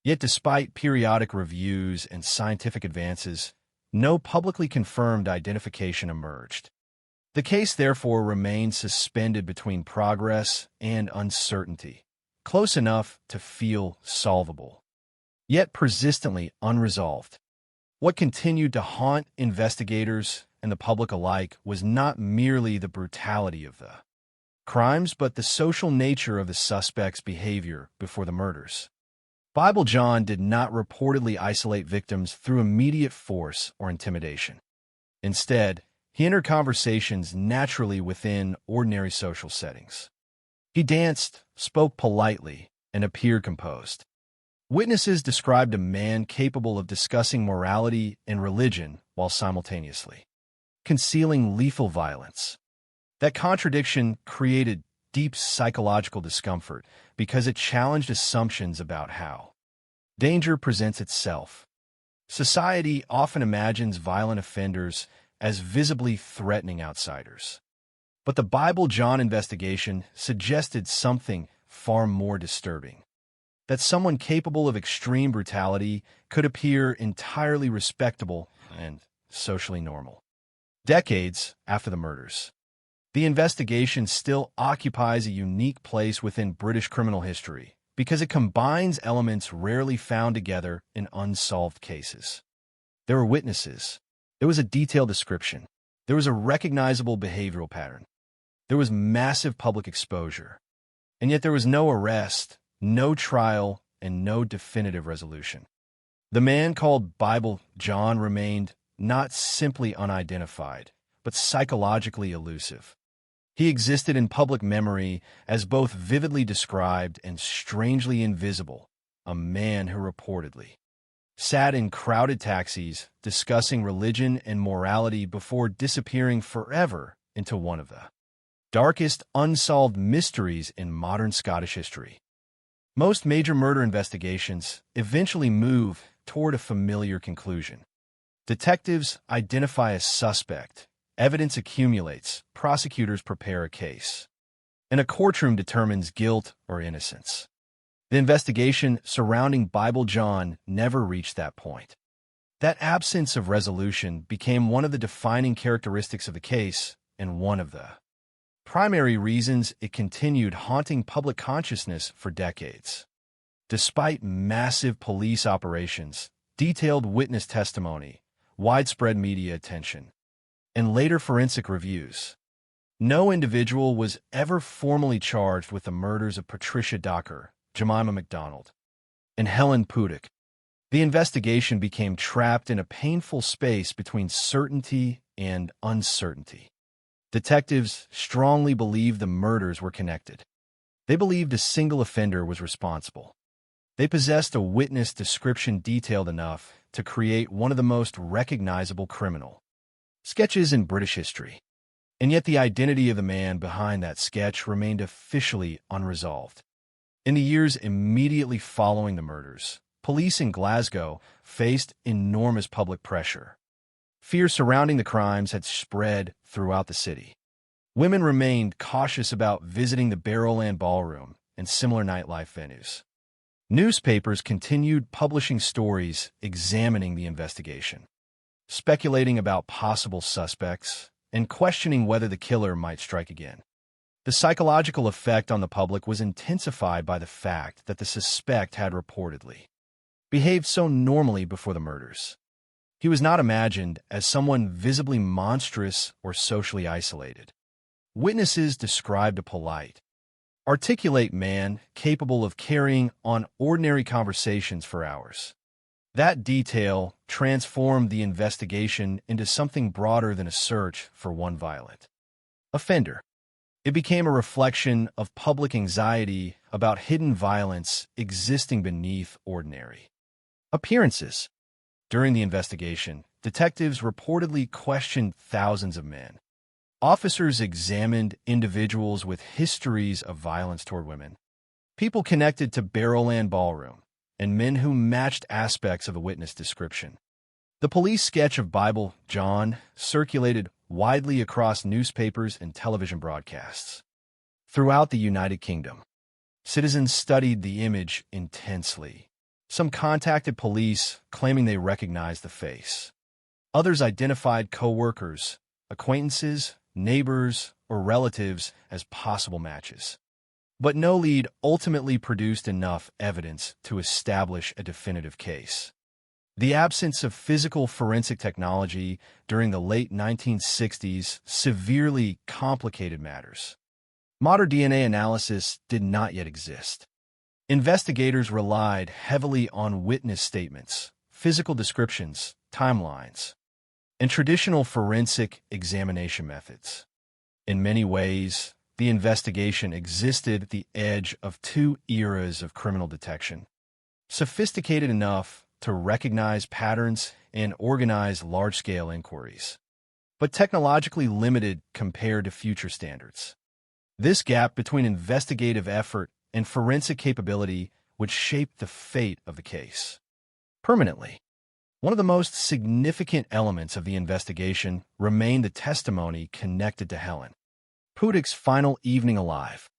Yet despite periodic reviews and scientific advances, no publicly confirmed identification emerged. The case therefore remained suspended between progress and uncertainty, close enough to feel solvable, yet persistently unresolved. What continued to haunt investigators and the public alike was not merely the brutality of the crimes, but the social nature of the suspect's behavior before the murders. Bible John did not reportedly isolate victims through immediate force or intimidation. Instead, he entered conversations naturally within ordinary social settings. He danced, spoke politely, and appeared composed. Witnesses described a man capable of discussing morality and religion while simultaneously concealing lethal violence. That contradiction created deep psychological discomfort because it challenged assumptions about how danger presents itself. Society often imagines violent offenders as visibly threatening outsiders. But the Bible John investigation suggested something far more disturbing: that someone capable of extreme brutality could appear entirely respectable and socially normal. Decades after the murders, the investigation still occupies a unique place within British criminal history because it combines elements rarely found together in unsolved cases. There were witnesses. There was a detailed description. There was a recognizable behavioral pattern. There was massive public exposure. And yet there was no arrest, no trial, and no definitive resolution. The man called Bible John remained not simply unidentified, but psychologically elusive. He existed in public memory as both vividly described and strangely invisible, a man who reportedly sat in crowded taxis discussing religion and morality before disappearing forever into one of the darkest unsolved mysteries in modern Scottish history. Most major murder investigations eventually move toward a familiar conclusion. Detectives identify a suspect, evidence accumulates, prosecutors prepare a case, and a courtroom determines guilt or innocence. The investigation surrounding Bible John never reached that point. That absence of resolution became one of the defining characteristics of the case and one of the primary reasons it continued haunting public consciousness for decades. Despite massive police operations, detailed witness testimony, widespread media attention, and later forensic reviews, no individual was ever formally charged with the murders of Patricia Docker, Jemima MacDonald, and Helen Puddock. The investigation became trapped in a painful space between certainty and uncertainty. Detectives strongly believed the murders were connected. They believed a single offender was responsible. They possessed a witness description detailed enough to create one of the most recognizable criminal sketches in British history. And yet the identity of the man behind that sketch remained officially unresolved. In the years immediately following the murders, police in Glasgow faced enormous public pressure. Fear surrounding the crimes had spread throughout the city. Women remained cautious about visiting the Barrowland Ballroom and similar nightlife venues. Newspapers continued publishing stories examining the investigation, speculating about possible suspects, and questioning whether the killer might strike again. The psychological effect on the public was intensified by the fact that the suspect had reportedly behaved so normally before the murders. He was not imagined as someone visibly monstrous or socially isolated. Witnesses described a polite, articulate man capable of carrying on ordinary conversations for hours. That detail transformed the investigation into something broader than a search for one violent offender. It became a reflection of public anxiety about hidden violence existing beneath ordinary appearances. During the investigation, detectives reportedly questioned thousands of men. Officers examined individuals with histories of violence toward women, people connected to Barrowland Ballroom, and men who matched aspects of a witness description. The police sketch of Bible John circulated widely across newspapers and television broadcasts. Throughout the United Kingdom, citizens studied the image intensely. Some contacted police, claiming they recognized the face. Others identified co-workers, acquaintances, neighbors, or relatives as possible matches. But no lead ultimately produced enough evidence to establish a definitive case. The absence of physical forensic technology during the late 1960s severely complicated matters. Modern DNA analysis did not yet exist. Investigators relied heavily on witness statements, physical descriptions, timelines, and traditional forensic examination methods. In many ways, the investigation existed at the edge of two eras of criminal detection, sophisticated enough to recognize patterns and organize large-scale inquiries, but technologically limited compared to future standards. This gap between investigative effort and forensic capability would shape the fate of the case permanently. One of the most significant elements of the investigation remained the testimony connected to Helen Pudik's final evening alive.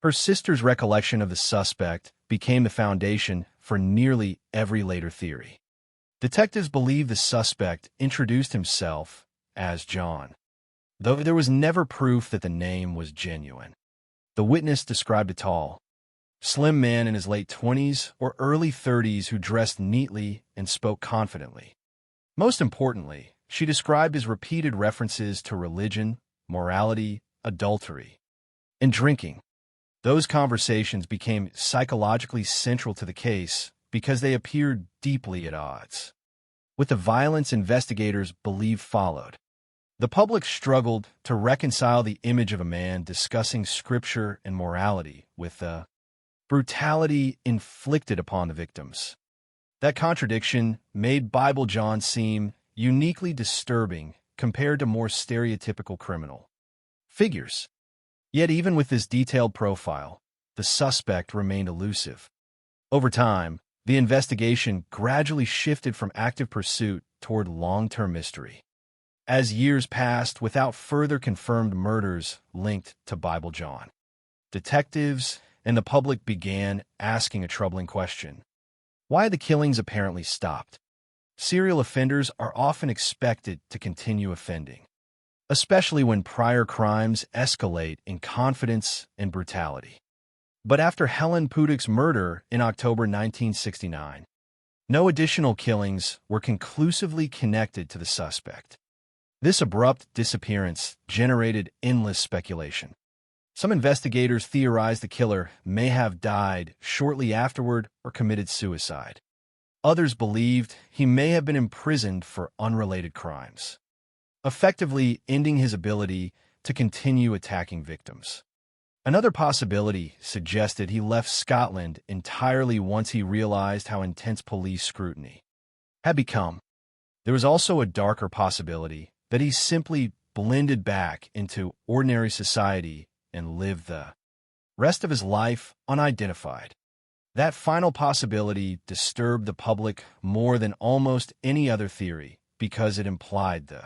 Her sister's recollection of the suspect became the foundation for nearly every later theory. Detectives believe the suspect introduced himself as John, though there was never proof that the name was genuine. The witness described a tall, slim man in his late 20s or early 30s who dressed neatly and spoke confidently. Most importantly, she described his repeated references to religion, morality, adultery, and drinking. Those conversations became psychologically central to the case because they appeared deeply at odds with the violence investigators believed followed. The public struggled to reconcile the image of a man discussing scripture and morality with the brutality inflicted upon the victims. That contradiction made Bible John seem uniquely disturbing compared to more stereotypical criminal figures. Yet even with this detailed profile, the suspect remained elusive. Over time, the investigation gradually shifted from active pursuit toward long-term mystery. As years passed without further confirmed murders linked to Bible John, detectives and the public began asking a troubling question. Why the killings apparently stopped? Serial offenders are often expected to continue offending, especially when prior crimes escalate in confidence and brutality. But after Helen Pudik's murder in October 1969, no additional killings were conclusively connected to the suspect. This abrupt disappearance generated endless speculation. Some investigators theorized the killer may have died shortly afterward or committed suicide. Others believed he may have been imprisoned for unrelated crimes, effectively ending his ability to continue attacking victims. Another possibility suggested he left Scotland entirely once he realized how intense police scrutiny had become. There was also a darker possibility that he simply blended back into ordinary society and lived the rest of his life unidentified. That final possibility disturbed the public more than almost any other theory because it implied the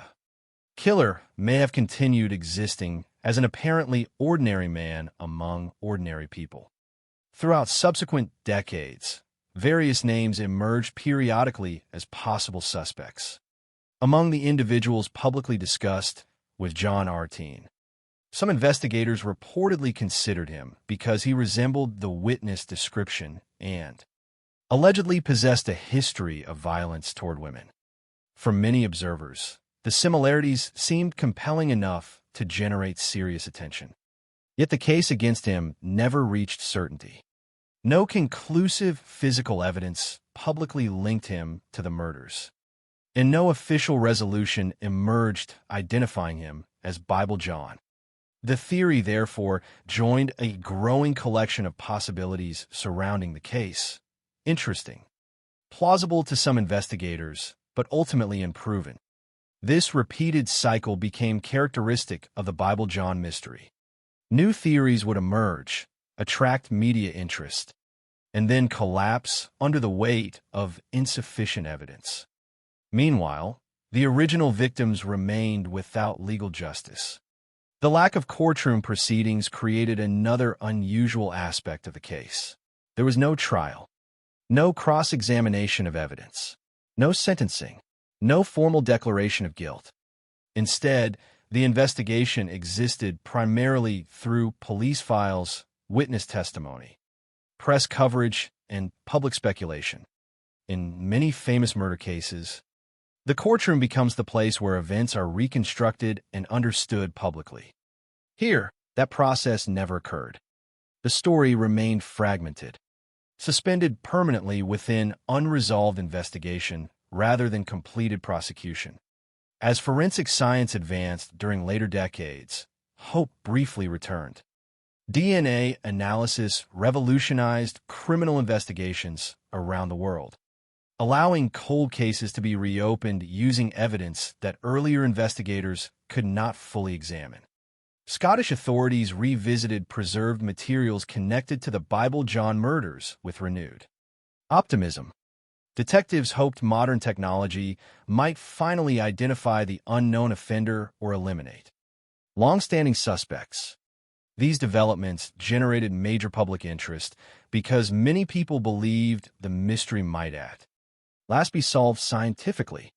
killer may have continued existing as an apparently ordinary man among ordinary people. Throughout subsequent decades, various names emerged periodically as possible suspects. Among the individuals publicly discussed was John Artine. Some investigators reportedly considered him because he resembled the witness description and allegedly possessed a history of violence toward women. For many observers, the similarities seemed compelling enough to generate serious attention. Yet the case against him never reached certainty. No conclusive physical evidence publicly linked him to the murders, and no official resolution emerged identifying him as Bible John. The theory, therefore, joined a growing collection of possibilities surrounding the case. Interesting, plausible to some investigators, but ultimately unproven. This repeated cycle became characteristic of the Bible John mystery. New theories would emerge, attract media interest, and then collapse under the weight of insufficient evidence. Meanwhile, the original victims remained without legal justice. The lack of courtroom proceedings created another unusual aspect of the case. There was no trial, no cross-examination of evidence, no sentencing, no formal declaration of guilt. Instead, the investigation existed primarily through police files, witness testimony, press coverage, and public speculation. In many famous murder cases, the courtroom becomes the place where events are reconstructed and understood publicly. Here, that process never occurred. The story remained fragmented, suspended permanently within unresolved investigation rather than completed prosecution. As forensic science advanced during later decades, hope briefly returned. DNA analysis revolutionized criminal investigations around the world, allowing cold cases to be reopened using evidence that earlier investigators could not fully examine. Scottish authorities revisited preserved materials connected to the Bible John murders with renewed optimism. Detectives hoped modern technology might finally identify the unknown offender or eliminate long-standing suspects. These developments generated major public interest because many people believed the mystery might at last be solved scientifically.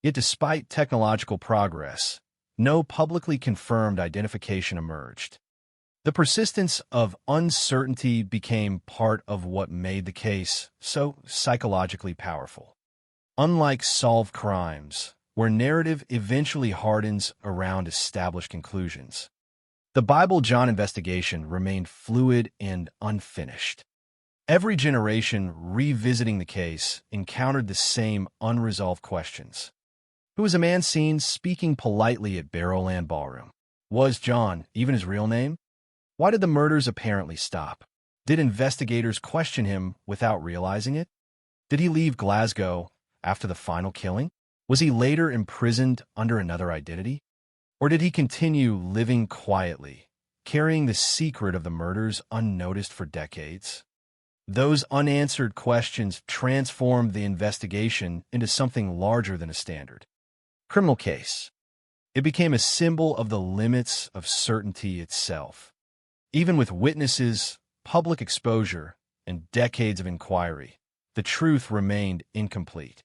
Yet despite technological progress, no publicly confirmed identification emerged. The persistence of uncertainty became part of what made the case so psychologically powerful. Unlike solved crimes, where narrative eventually hardens around established conclusions, the Bible John investigation remained fluid and unfinished. Every generation revisiting the case encountered the same unresolved questions. Who was a man seen speaking politely at Barrowland Ballroom? Was John even his real name? Why did the murders apparently stop? Did investigators question him without realizing it? Did he leave Glasgow after the final killing? Was he later imprisoned under another identity? Or did he continue living quietly, carrying the secret of the murders unnoticed for decades? Those unanswered questions transformed the investigation into something larger than a standard criminal case. It became a symbol of the limits of certainty itself. Even with witnesses, public exposure, and decades of inquiry, the truth remained incomplete.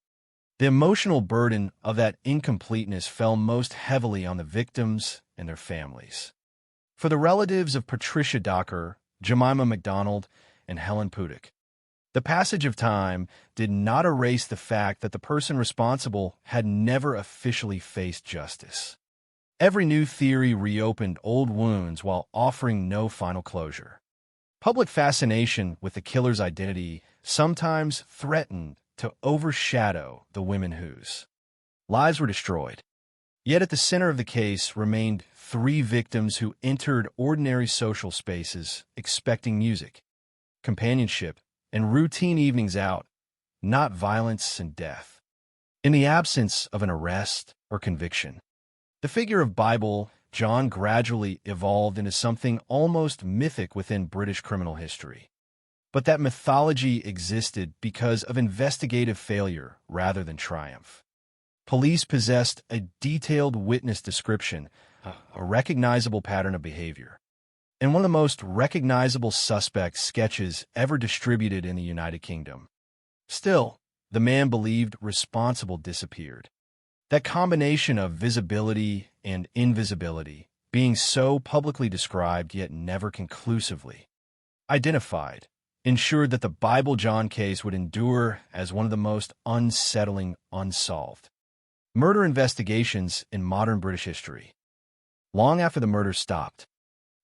The emotional burden of that incompleteness fell most heavily on the victims and their families. For the relatives of Patricia Docker, Jemima McDonald, and Helen Pudick, the passage of time did not erase the fact that the person responsible had never officially faced justice. Every new theory reopened old wounds while offering no final closure. Public fascination with the killer's identity sometimes threatened to overshadow the women whose lives were destroyed. Yet at the center of the case remained three victims who entered ordinary social spaces expecting music, companionship, and routine evenings out, not violence and death. In the absence of an arrest or conviction, the figure of Bible John gradually evolved into something almost mythic within British criminal history. But that mythology existed because of investigative failure rather than triumph. Police possessed a detailed witness description, a recognizable pattern of behavior, and one of the most recognizable suspect sketches ever distributed in the United Kingdom. Still, the man believed responsible disappeared. That combination of visibility and invisibility, being so publicly described yet never conclusively identified, ensured that the Bible John case would endure as one of the most unsettling unsolved murder investigations in modern British history. Long after the murder stopped,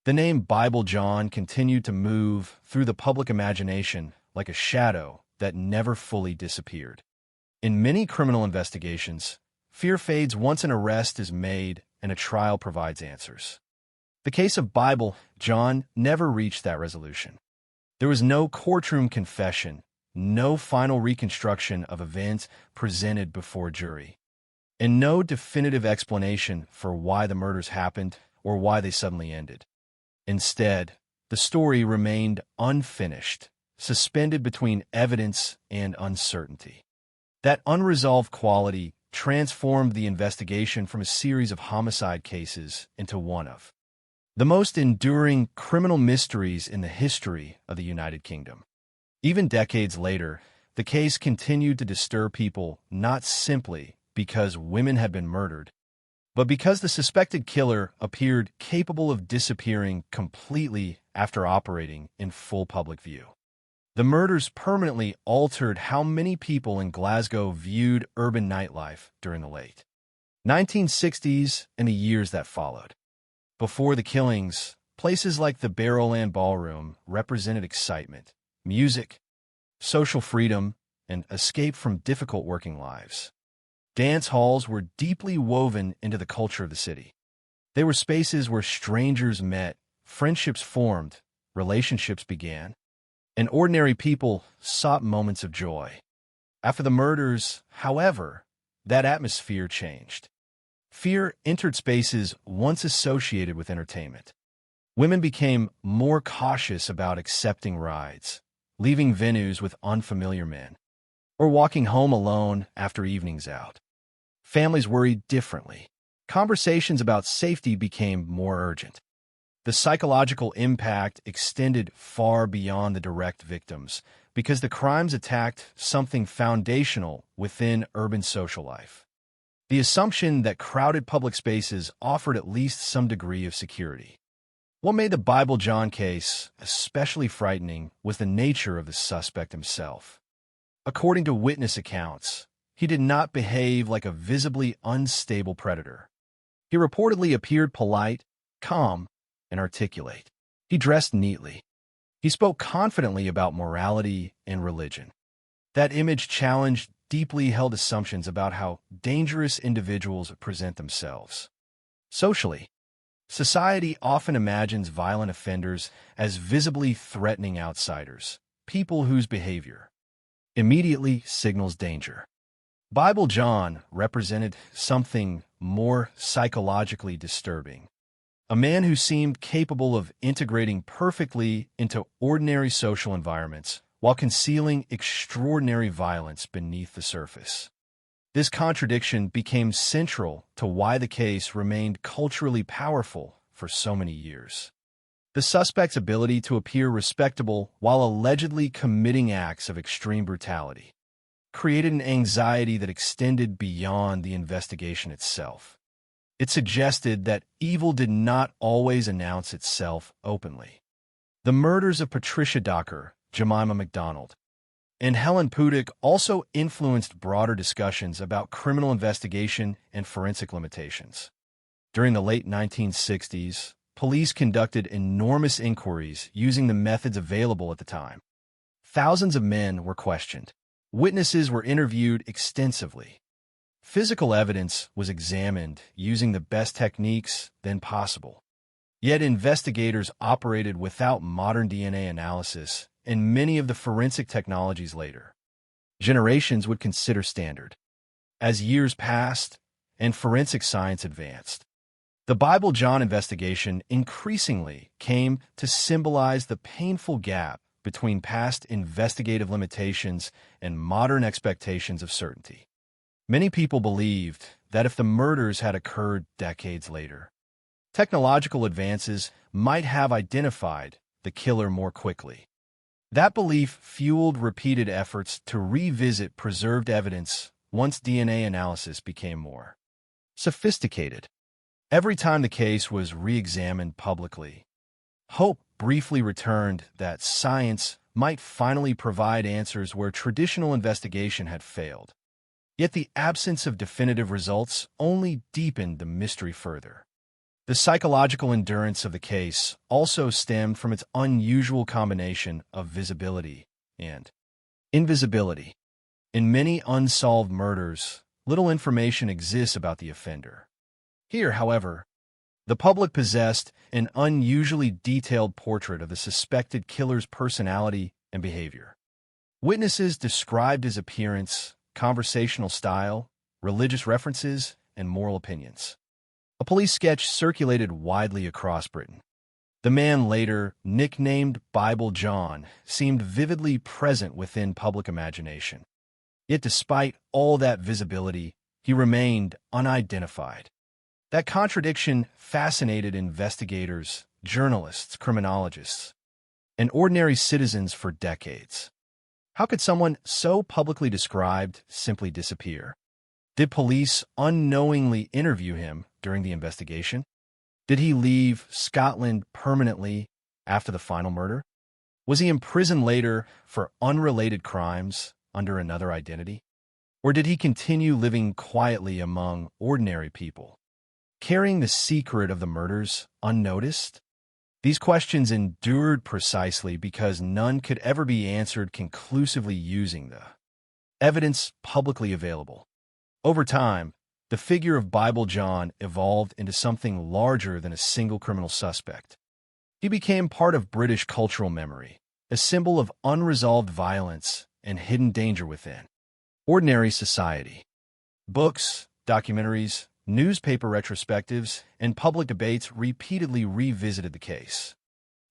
the name Bible John continued to move through the public imagination like a shadow that never fully disappeared. In many criminal investigations, fear fades once an arrest is made and a trial provides answers. The case of Bible John never reached that resolution. There was no courtroom confession, no final reconstruction of events presented before a jury, and no definitive explanation for why the murders happened or why they suddenly ended. Instead, the story remained unfinished, suspended between evidence and uncertainty. That unresolved quality transformed the investigation from a series of homicide cases into one of the most enduring criminal mysteries in the history of the United Kingdom. Even decades later, the case continued to disturb people not simply because women had been murdered, but because the suspected killer appeared capable of disappearing completely after operating in full public view. The murders permanently altered how many people in Glasgow viewed urban nightlife during the late 1960s and the years that followed. Before the killings, places like the Barrowland Ballroom represented excitement, music, social freedom, and escape from difficult working lives. Dance halls were deeply woven into the culture of the city. They were spaces where strangers met, friendships formed, relationships began, and ordinary people sought moments of joy. After the murders, however, that atmosphere changed. Fear entered spaces once associated with entertainment. Women became more cautious about accepting rides, leaving venues with unfamiliar men, or walking home alone after evenings out. Families worried differently. Conversations about safety became more urgent. The psychological impact extended far beyond the direct victims because the crimes attacked something foundational within urban social life. The assumption that crowded public spaces offered at least some degree of security. What made the Bible John case especially frightening was the nature of the suspect himself. According to witness accounts, he did not behave like a visibly unstable predator. He reportedly appeared polite, calm, and articulate. He dressed neatly. He spoke confidently about morality and religion. That image challenged deeply held assumptions about how dangerous individuals present themselves. Socially, society often imagines violent offenders as visibly threatening outsiders, people whose behavior immediately signals danger. Bible John represented something more psychologically disturbing. A man who seemed capable of integrating perfectly into ordinary social environments while concealing extraordinary violence beneath the surface. This contradiction became central to why the case remained culturally powerful for so many years. The suspect's ability to appear respectable while allegedly committing acts of extreme brutality created an anxiety that extended beyond the investigation itself. It suggested that evil did not always announce itself openly. The murders of Patricia Docker, Jemima McDonald, and Helen Pudick also influenced broader discussions about criminal investigation and forensic limitations. During the late 1960s, police conducted enormous inquiries using the methods available at the time. Thousands of men were questioned. Witnesses were interviewed extensively. Physical evidence was examined using the best techniques then possible. Yet investigators operated without modern DNA analysis and many of the forensic technologies later generations would consider standard. As years passed and forensic science advanced, the Bible John investigation increasingly came to symbolize the painful gap between past investigative limitations and modern expectations of certainty. Many people believed that if the murders had occurred decades later, technological advances might have identified the killer more quickly. That belief fueled repeated efforts to revisit preserved evidence once DNA analysis became more sophisticated. Every time the case was re-examined publicly, hope briefly returned that science might finally provide answers where traditional investigation had failed. Yet the absence of definitive results only deepened the mystery further. The psychological endurance of the case also stemmed from its unusual combination of visibility and invisibility. In many unsolved murders, little information exists about the offender. Here, however, the public possessed an unusually detailed portrait of the suspected killer's personality and behavior. Witnesses described his appearance, conversational style, religious references, and moral opinions. A police sketch circulated widely across Britain. The man later nicknamed Bible John seemed vividly present within public imagination. Yet despite all that visibility, he remained unidentified. That contradiction fascinated investigators journalists, criminologists, and ordinary citizens for decades. How could someone so publicly described simply disappear? Did police unknowingly interview him during the investigation? Did he leave Scotland permanently after the final murder? Was he imprisoned later for unrelated crimes under another identity? Or did he continue living quietly among ordinary people, carrying the secret of the murders unnoticed? These questions endured precisely because none could ever be answered conclusively using the evidence publicly available. Over time, the figure of Bible John evolved into something larger than a single criminal suspect. He became part of British cultural memory, a symbol of unresolved violence and hidden danger within ordinary society. Books, documentaries, newspaper retrospectives, and public debates repeatedly revisited the case.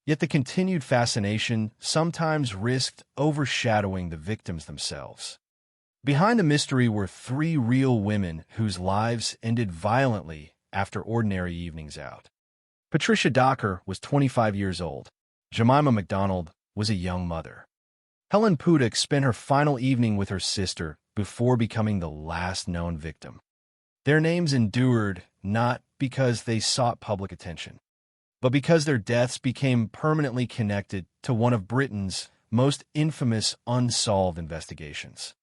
Yet the continued fascination sometimes risked overshadowing the victims themselves. Behind the mystery were three real women whose lives ended violently after ordinary evenings out. Patricia Docker was 25 years old. Jemima MacDonald was a young mother. Helen Puddock spent her final evening with her sister before becoming the last known victim. Their names endured not because they sought public attention, but because their deaths became permanently connected to one of Britain's most infamous unsolved investigations.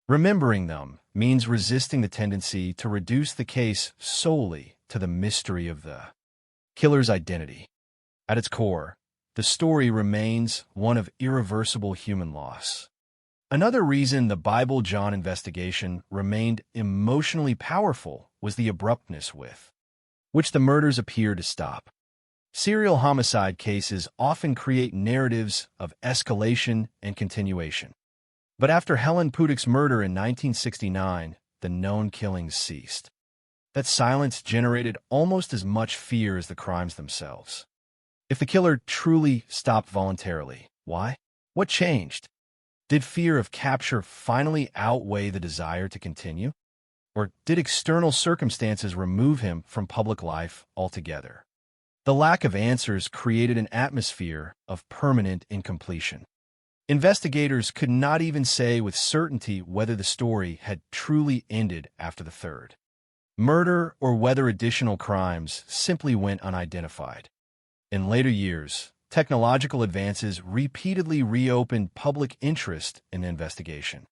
Remembering them means resisting the tendency to reduce the case solely to the mystery of the killer's identity. At its core, the story remains one of irreversible human loss. Another reason the Bible John investigation remained emotionally powerful was the abruptness with which the murders appear to stop. Serial homicide cases often create narratives of escalation and continuation. But after Helen Puddock's murder in 1969, the known killings ceased. That silence generated almost as much fear as the crimes themselves. If the killer truly stopped voluntarily, why? What changed? Did fear of capture finally outweigh the desire to continue? Or did external circumstances remove him from public life altogether? The lack of answers created an atmosphere of permanent incompletion. Investigators could not even say with certainty whether the story had truly ended after the third murder or whether additional crimes simply went unidentified. In later years, technological advances repeatedly reopened public interest in the investigation.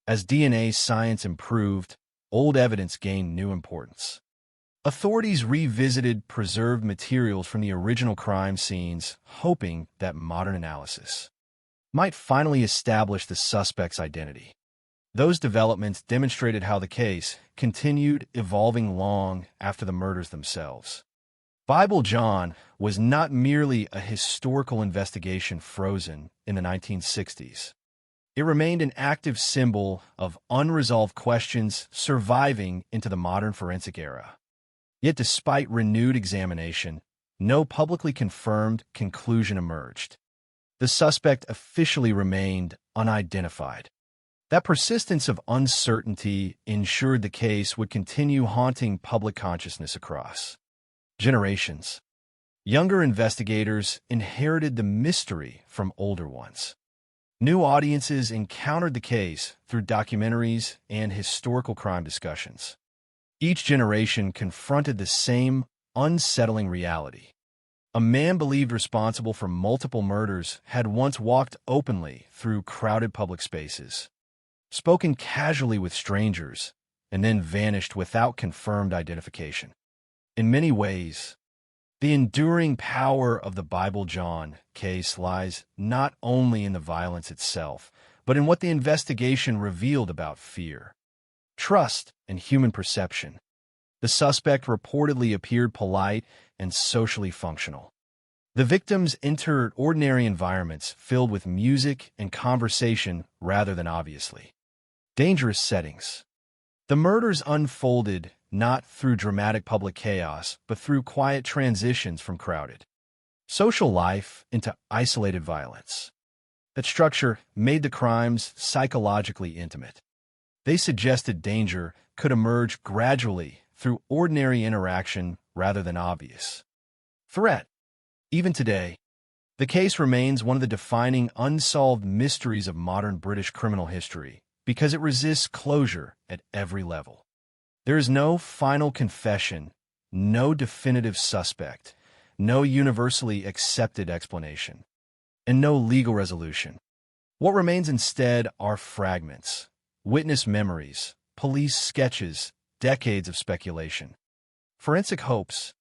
As DNA science improved, old evidence gained new importance. Authorities revisited preserved materials from the original crime scenes, hoping that modern analysis might finally establish the suspect's identity. Those developments demonstrated how the case continued evolving long after the murders themselves. Bible John was not merely a historical investigation frozen in the 1960s. It remained an active symbol of unresolved questions surviving into the modern forensic era. Yet despite renewed examination, no publicly confirmed conclusion emerged. The suspect officially remained unidentified. That persistence of uncertainty ensured the case would continue haunting public consciousness across generations. Younger investigators inherited the mystery from older ones. New audiences encountered the case through documentaries and historical crime discussions. Each generation confronted the same unsettling reality. A man believed responsible for multiple murders had once walked openly through crowded public spaces, spoken casually with strangers, and then vanished without confirmed identification. In many ways, the enduring power of the Bible John case lies not only in the violence itself, but in what the investigation revealed about fear, trust, and human perception. The suspect reportedly appeared polite and socially functional. The victims entered ordinary environments filled with music and conversation rather than obviously dangerous settings. The murders unfolded not through dramatic public chaos, but through quiet transitions from crowded social life into isolated violence. That structure made the crimes psychologically intimate. They suggested danger could emerge gradually through ordinary interaction rather than obvious threat. Even today, the case remains one of the defining unsolved mysteries of modern British criminal history because it resists closure at every level. There is no final confession, no definitive suspect, no universally accepted explanation, and no legal resolution. What remains instead are fragments, witness memories, police sketches, decades of speculation, forensic hopes,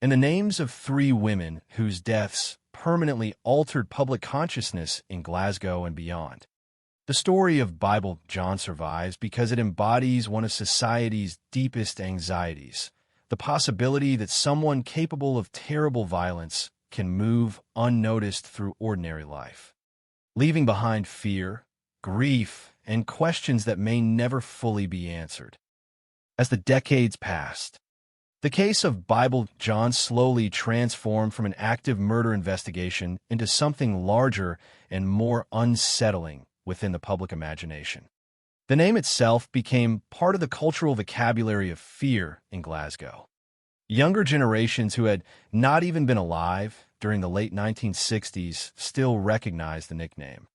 and the names of 3 women whose deaths permanently altered public consciousness in Glasgow and beyond. The story of Bible John survives because it embodies one of society's deepest anxieties, the possibility that someone capable of terrible violence can move unnoticed through ordinary life, leaving behind fear, grief, and questions that may never fully be answered. As the decades passed, the case of Bible John slowly transformed from an active murder investigation into something larger and more unsettling within the public imagination. The name itself became part of the cultural vocabulary of fear in Glasgow. Younger generations who had not even been alive during the late 1960s still recognized the nickname.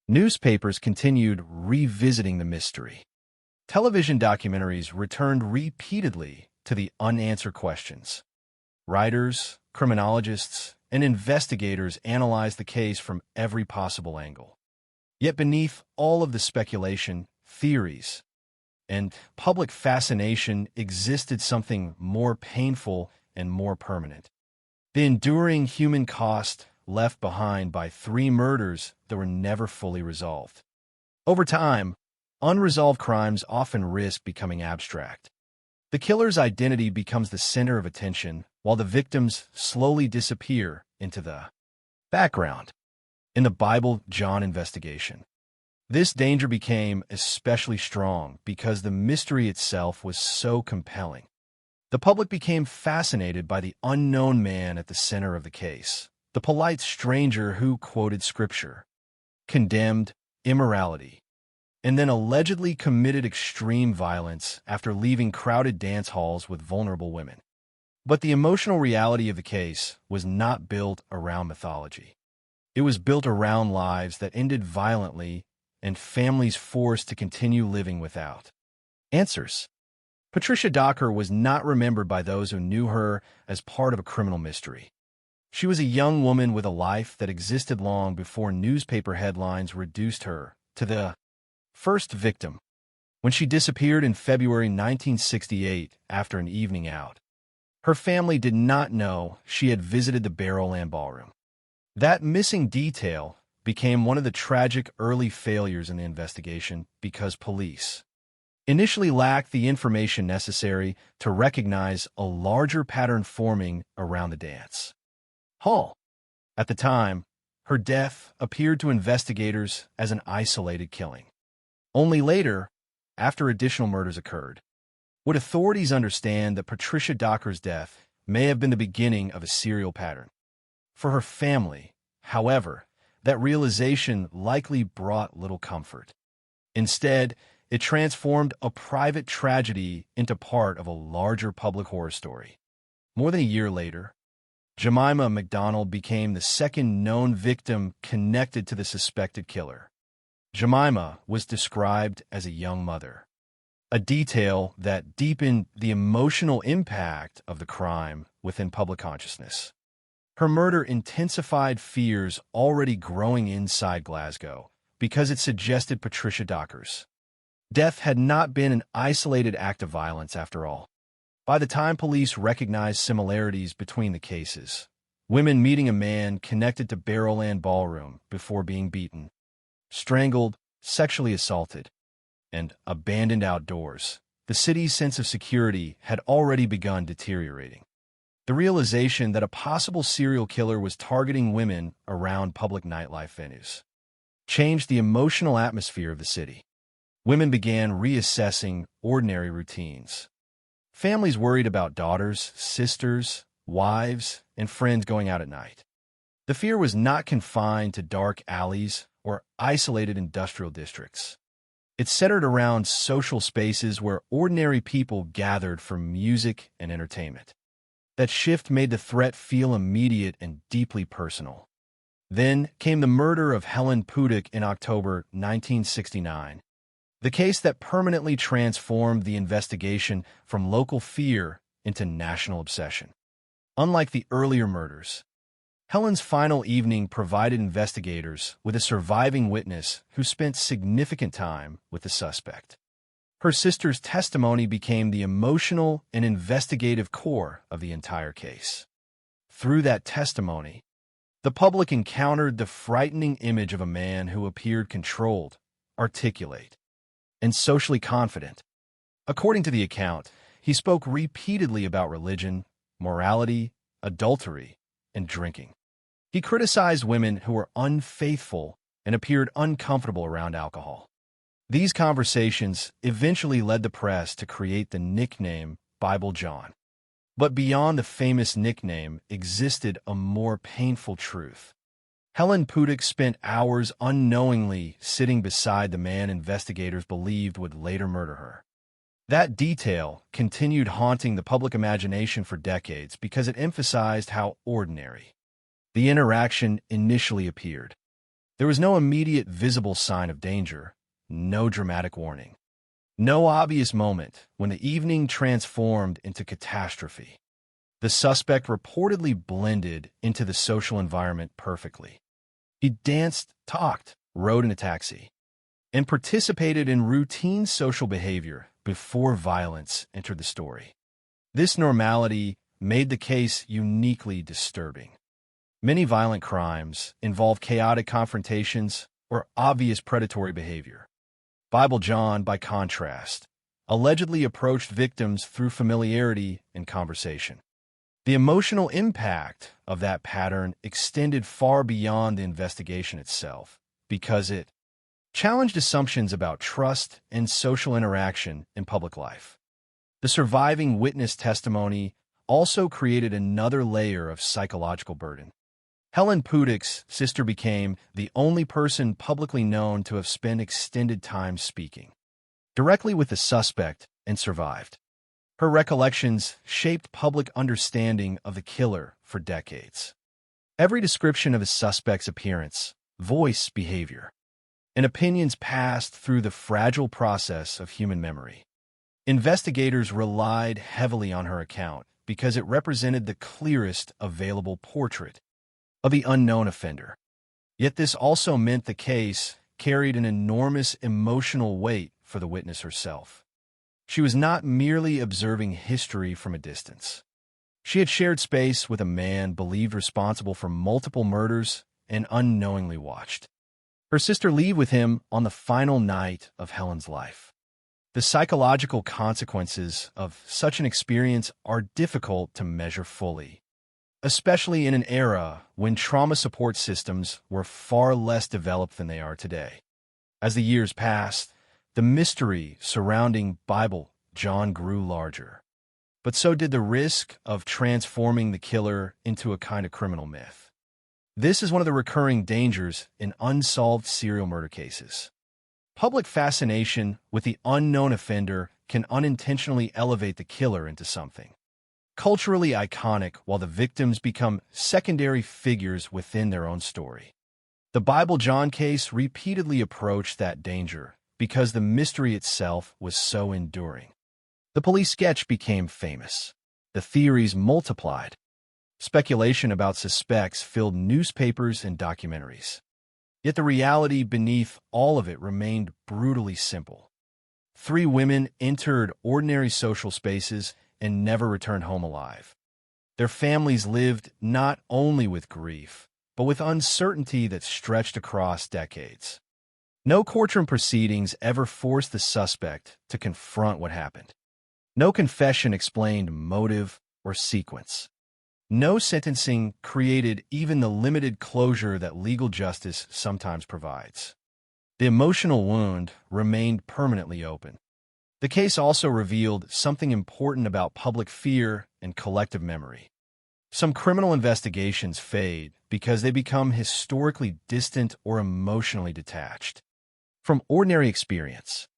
Newspapers continued revisiting the mystery. Television documentaries returned repeatedly to the unanswered questions. Writers, criminologists, and investigators analyzed the case from every possible angle. Yet beneath all of the speculation, theories, and public fascination existed something more painful and more permanent. The enduring human cost left behind by 3 murders that were never fully resolved. Over time, unresolved crimes often risk becoming abstract. The killer's identity becomes the center of attention, while the victims slowly disappear into the background. In the Bible John investigation, this danger became especially strong because the mystery itself was so compelling. The public became fascinated by the unknown man at the center of the case, the polite stranger who quoted scripture, condemned immorality, and then allegedly committed extreme violence after leaving crowded dance halls with vulnerable women. But the emotional reality of the case was not built around mythology. It was built around lives that ended violently and families forced to continue living without answers. Patricia Docker was not remembered by those who knew her as part of a criminal mystery. She was a young woman with a life that existed long before newspaper headlines reduced her to the first victim when she disappeared in February 1968 after an evening out. Her family did not know she had visited the Barrowland Ballroom. That missing detail became one of the tragic early failures in the investigation because police initially lacked the information necessary to recognize a larger pattern forming around the dance hall. At the time, her death appeared to investigators as an isolated killing. Only later, after additional murders occurred, would authorities understand that Patricia Docker's death may have been the beginning of a serial pattern. For her family, however, that realization likely brought little comfort. Instead, it transformed a private tragedy into part of a larger public horror story. More than a year later, Jemima McDonald became the second known victim connected to the suspected killer. Jemima was described as a young mother, a detail that deepened the emotional impact of the crime within public consciousness. Her murder intensified fears already growing inside Glasgow because it suggested Patricia Docker's death had not been an isolated act of violence after all. By the time police recognized similarities between the cases, women meeting a man connected to Barrowland Ballroom before being beaten, strangled, sexually assaulted, and abandoned outdoors, the city's sense of security had already begun deteriorating. The realization that a possible serial killer was targeting women around public nightlife venues changed the emotional atmosphere of the city. Women began reassessing ordinary routines. Families worried about daughters, sisters, wives, and friends going out at night. The fear was not confined to dark alleys or isolated industrial districts. It centered around social spaces where ordinary people gathered for music and entertainment. That shift made the threat feel immediate and deeply personal. Then came the murder of Helen Pudick in October 1969, the case that permanently transformed the investigation from local fear into national obsession. Unlike the earlier murders, Helen's final evening provided investigators with a surviving witness who spent significant time with the suspect. Her sister's testimony became the emotional and investigative core of the entire case. Through that testimony, the public encountered the frightening image of a man who appeared controlled, articulate, and socially confident. According to the account, he spoke repeatedly about religion, morality, adultery, and drinking. He criticized women who were unfaithful and appeared uncomfortable around alcohol. These conversations eventually led the press to create the nickname Bible John. But beyond the famous nickname existed a more painful truth. Helen Pudick spent hours unknowingly sitting beside the man investigators believed would later murder her. That detail continued haunting the public imagination for decades because it emphasized how ordinary the interaction initially appeared. There was no immediate visible sign of danger, no dramatic warning, no obvious moment when the evening transformed into catastrophe. The suspect reportedly blended into the social environment perfectly. He danced, talked, rode in a taxi, and participated in routine social behavior before violence entered the story. This normality made the case uniquely disturbing. Many violent crimes involve chaotic confrontations or obvious predatory behavior. Bible John, by contrast, allegedly approached victims through familiarity and conversation. The emotional impact of that pattern extended far beyond the investigation itself because it challenged assumptions about trust and social interaction in public life. The surviving witness testimony also created another layer of psychological burden. Helen Pudick's sister became the only person publicly known to have spent extended time speaking directly with the suspect and survived. Her recollections shaped public understanding of the killer for decades. Every description of a suspect's appearance, voice, behavior, and opinions passed through the fragile process of human memory. Investigators relied heavily on her account because it represented the clearest available portrait of the unknown offender. Yet this also meant the case carried an enormous emotional weight for the witness herself. She was not merely observing history from a distance. She had shared space with a man believed responsible for multiple murders and unknowingly watched her sister leave with him on the final night of Helen's life. The psychological consequences of such an experience are difficult to measure fully, especially in an era when trauma support systems were far less developed than they are today. As the years passed, the mystery surrounding Bible John grew larger, but so did the risk of transforming the killer into a kind of criminal myth. This is one of the recurring dangers in unsolved serial murder cases. Public fascination with the unknown offender can unintentionally elevate the killer into something culturally iconic while the victims become secondary figures within their own story. The Bible John case repeatedly approached that danger because the mystery itself was so enduring. The police sketch became famous. The theories multiplied. Speculation about suspects filled newspapers and documentaries. Yet the reality beneath all of it remained brutally simple. 3 women entered ordinary social spaces and never returned home alive. Their families lived not only with grief, but with uncertainty that stretched across decades. No courtroom proceedings ever forced the suspect to confront what happened. No confession explained motive or sequence. No sentencing created even the limited closure that legal justice sometimes provides. The emotional wound remained permanently open. The case also revealed something important about public fear and collective memory. Some criminal investigations fade because they become historically distant or emotionally detached from ordinary experience.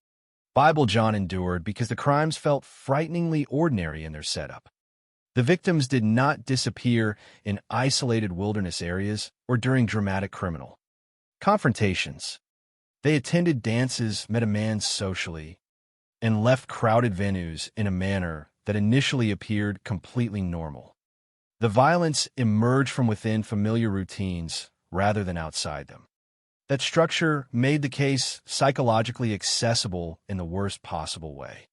Bible John endured because the crimes felt frighteningly ordinary in their setup. The The victims did not disappear in isolated wilderness areas or during dramatic criminal confrontations. They attended dances, met a man socially, and left crowded venues in a manner that initially appeared completely normal. The violence emerged from within familiar routines rather than outside them. That structure made the case psychologically accessible in the worst possible way.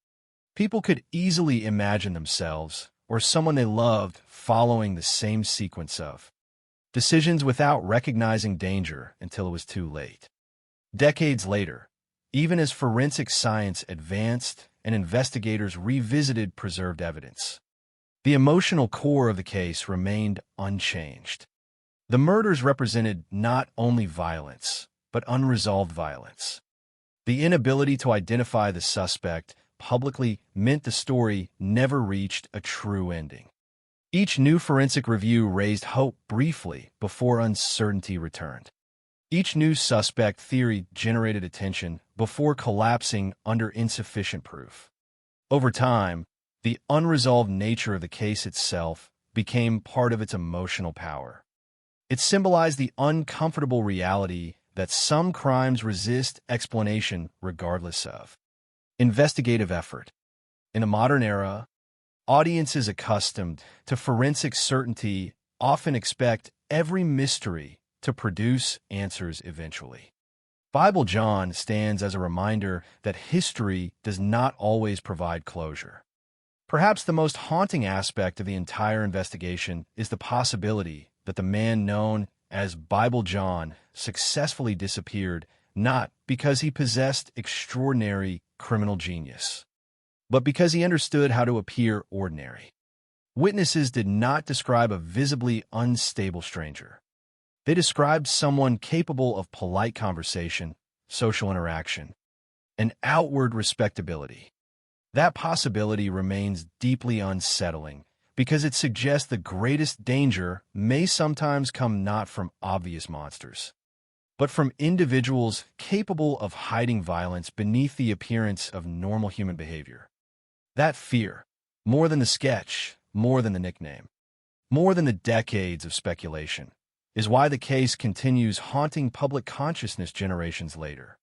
People could easily imagine themselves or someone they loved following the same sequence of decisions without recognizing danger until it was too late. Decades later, even as forensic science advanced and investigators revisited preserved evidence, the emotional core of the case remained unchanged. The murders represented not only violence, but unresolved violence. The inability to identify the suspect publicly meant the story never reached a true ending. Each new forensic review raised hope briefly before uncertainty returned. Each new suspect theory generated attention before collapsing under insufficient proof. Over time, the unresolved nature of the case itself became part of its emotional power. It symbolized the uncomfortable reality that some crimes resist explanation regardless of investigative effort. In a modern era, audiences accustomed to forensic certainty often expect every mystery to produce answers eventually. Bible John stands as a reminder that history does not always provide closure. Perhaps the most haunting aspect of the entire investigation is the possibility that the man known as Bible John successfully disappeared not because he possessed extraordinary criminal genius, but because he understood how to appear ordinary. Witnesses did not describe a visibly unstable stranger. They described someone capable of polite conversation, social interaction, and outward respectability. That possibility remains deeply unsettling because it suggests the greatest danger may sometimes come not from obvious monsters, but from individuals capable of hiding violence beneath the appearance of normal human behavior. That fear, more than the sketch, more than the nickname, more than the decades of speculation, is why the case continues haunting public consciousness generations later.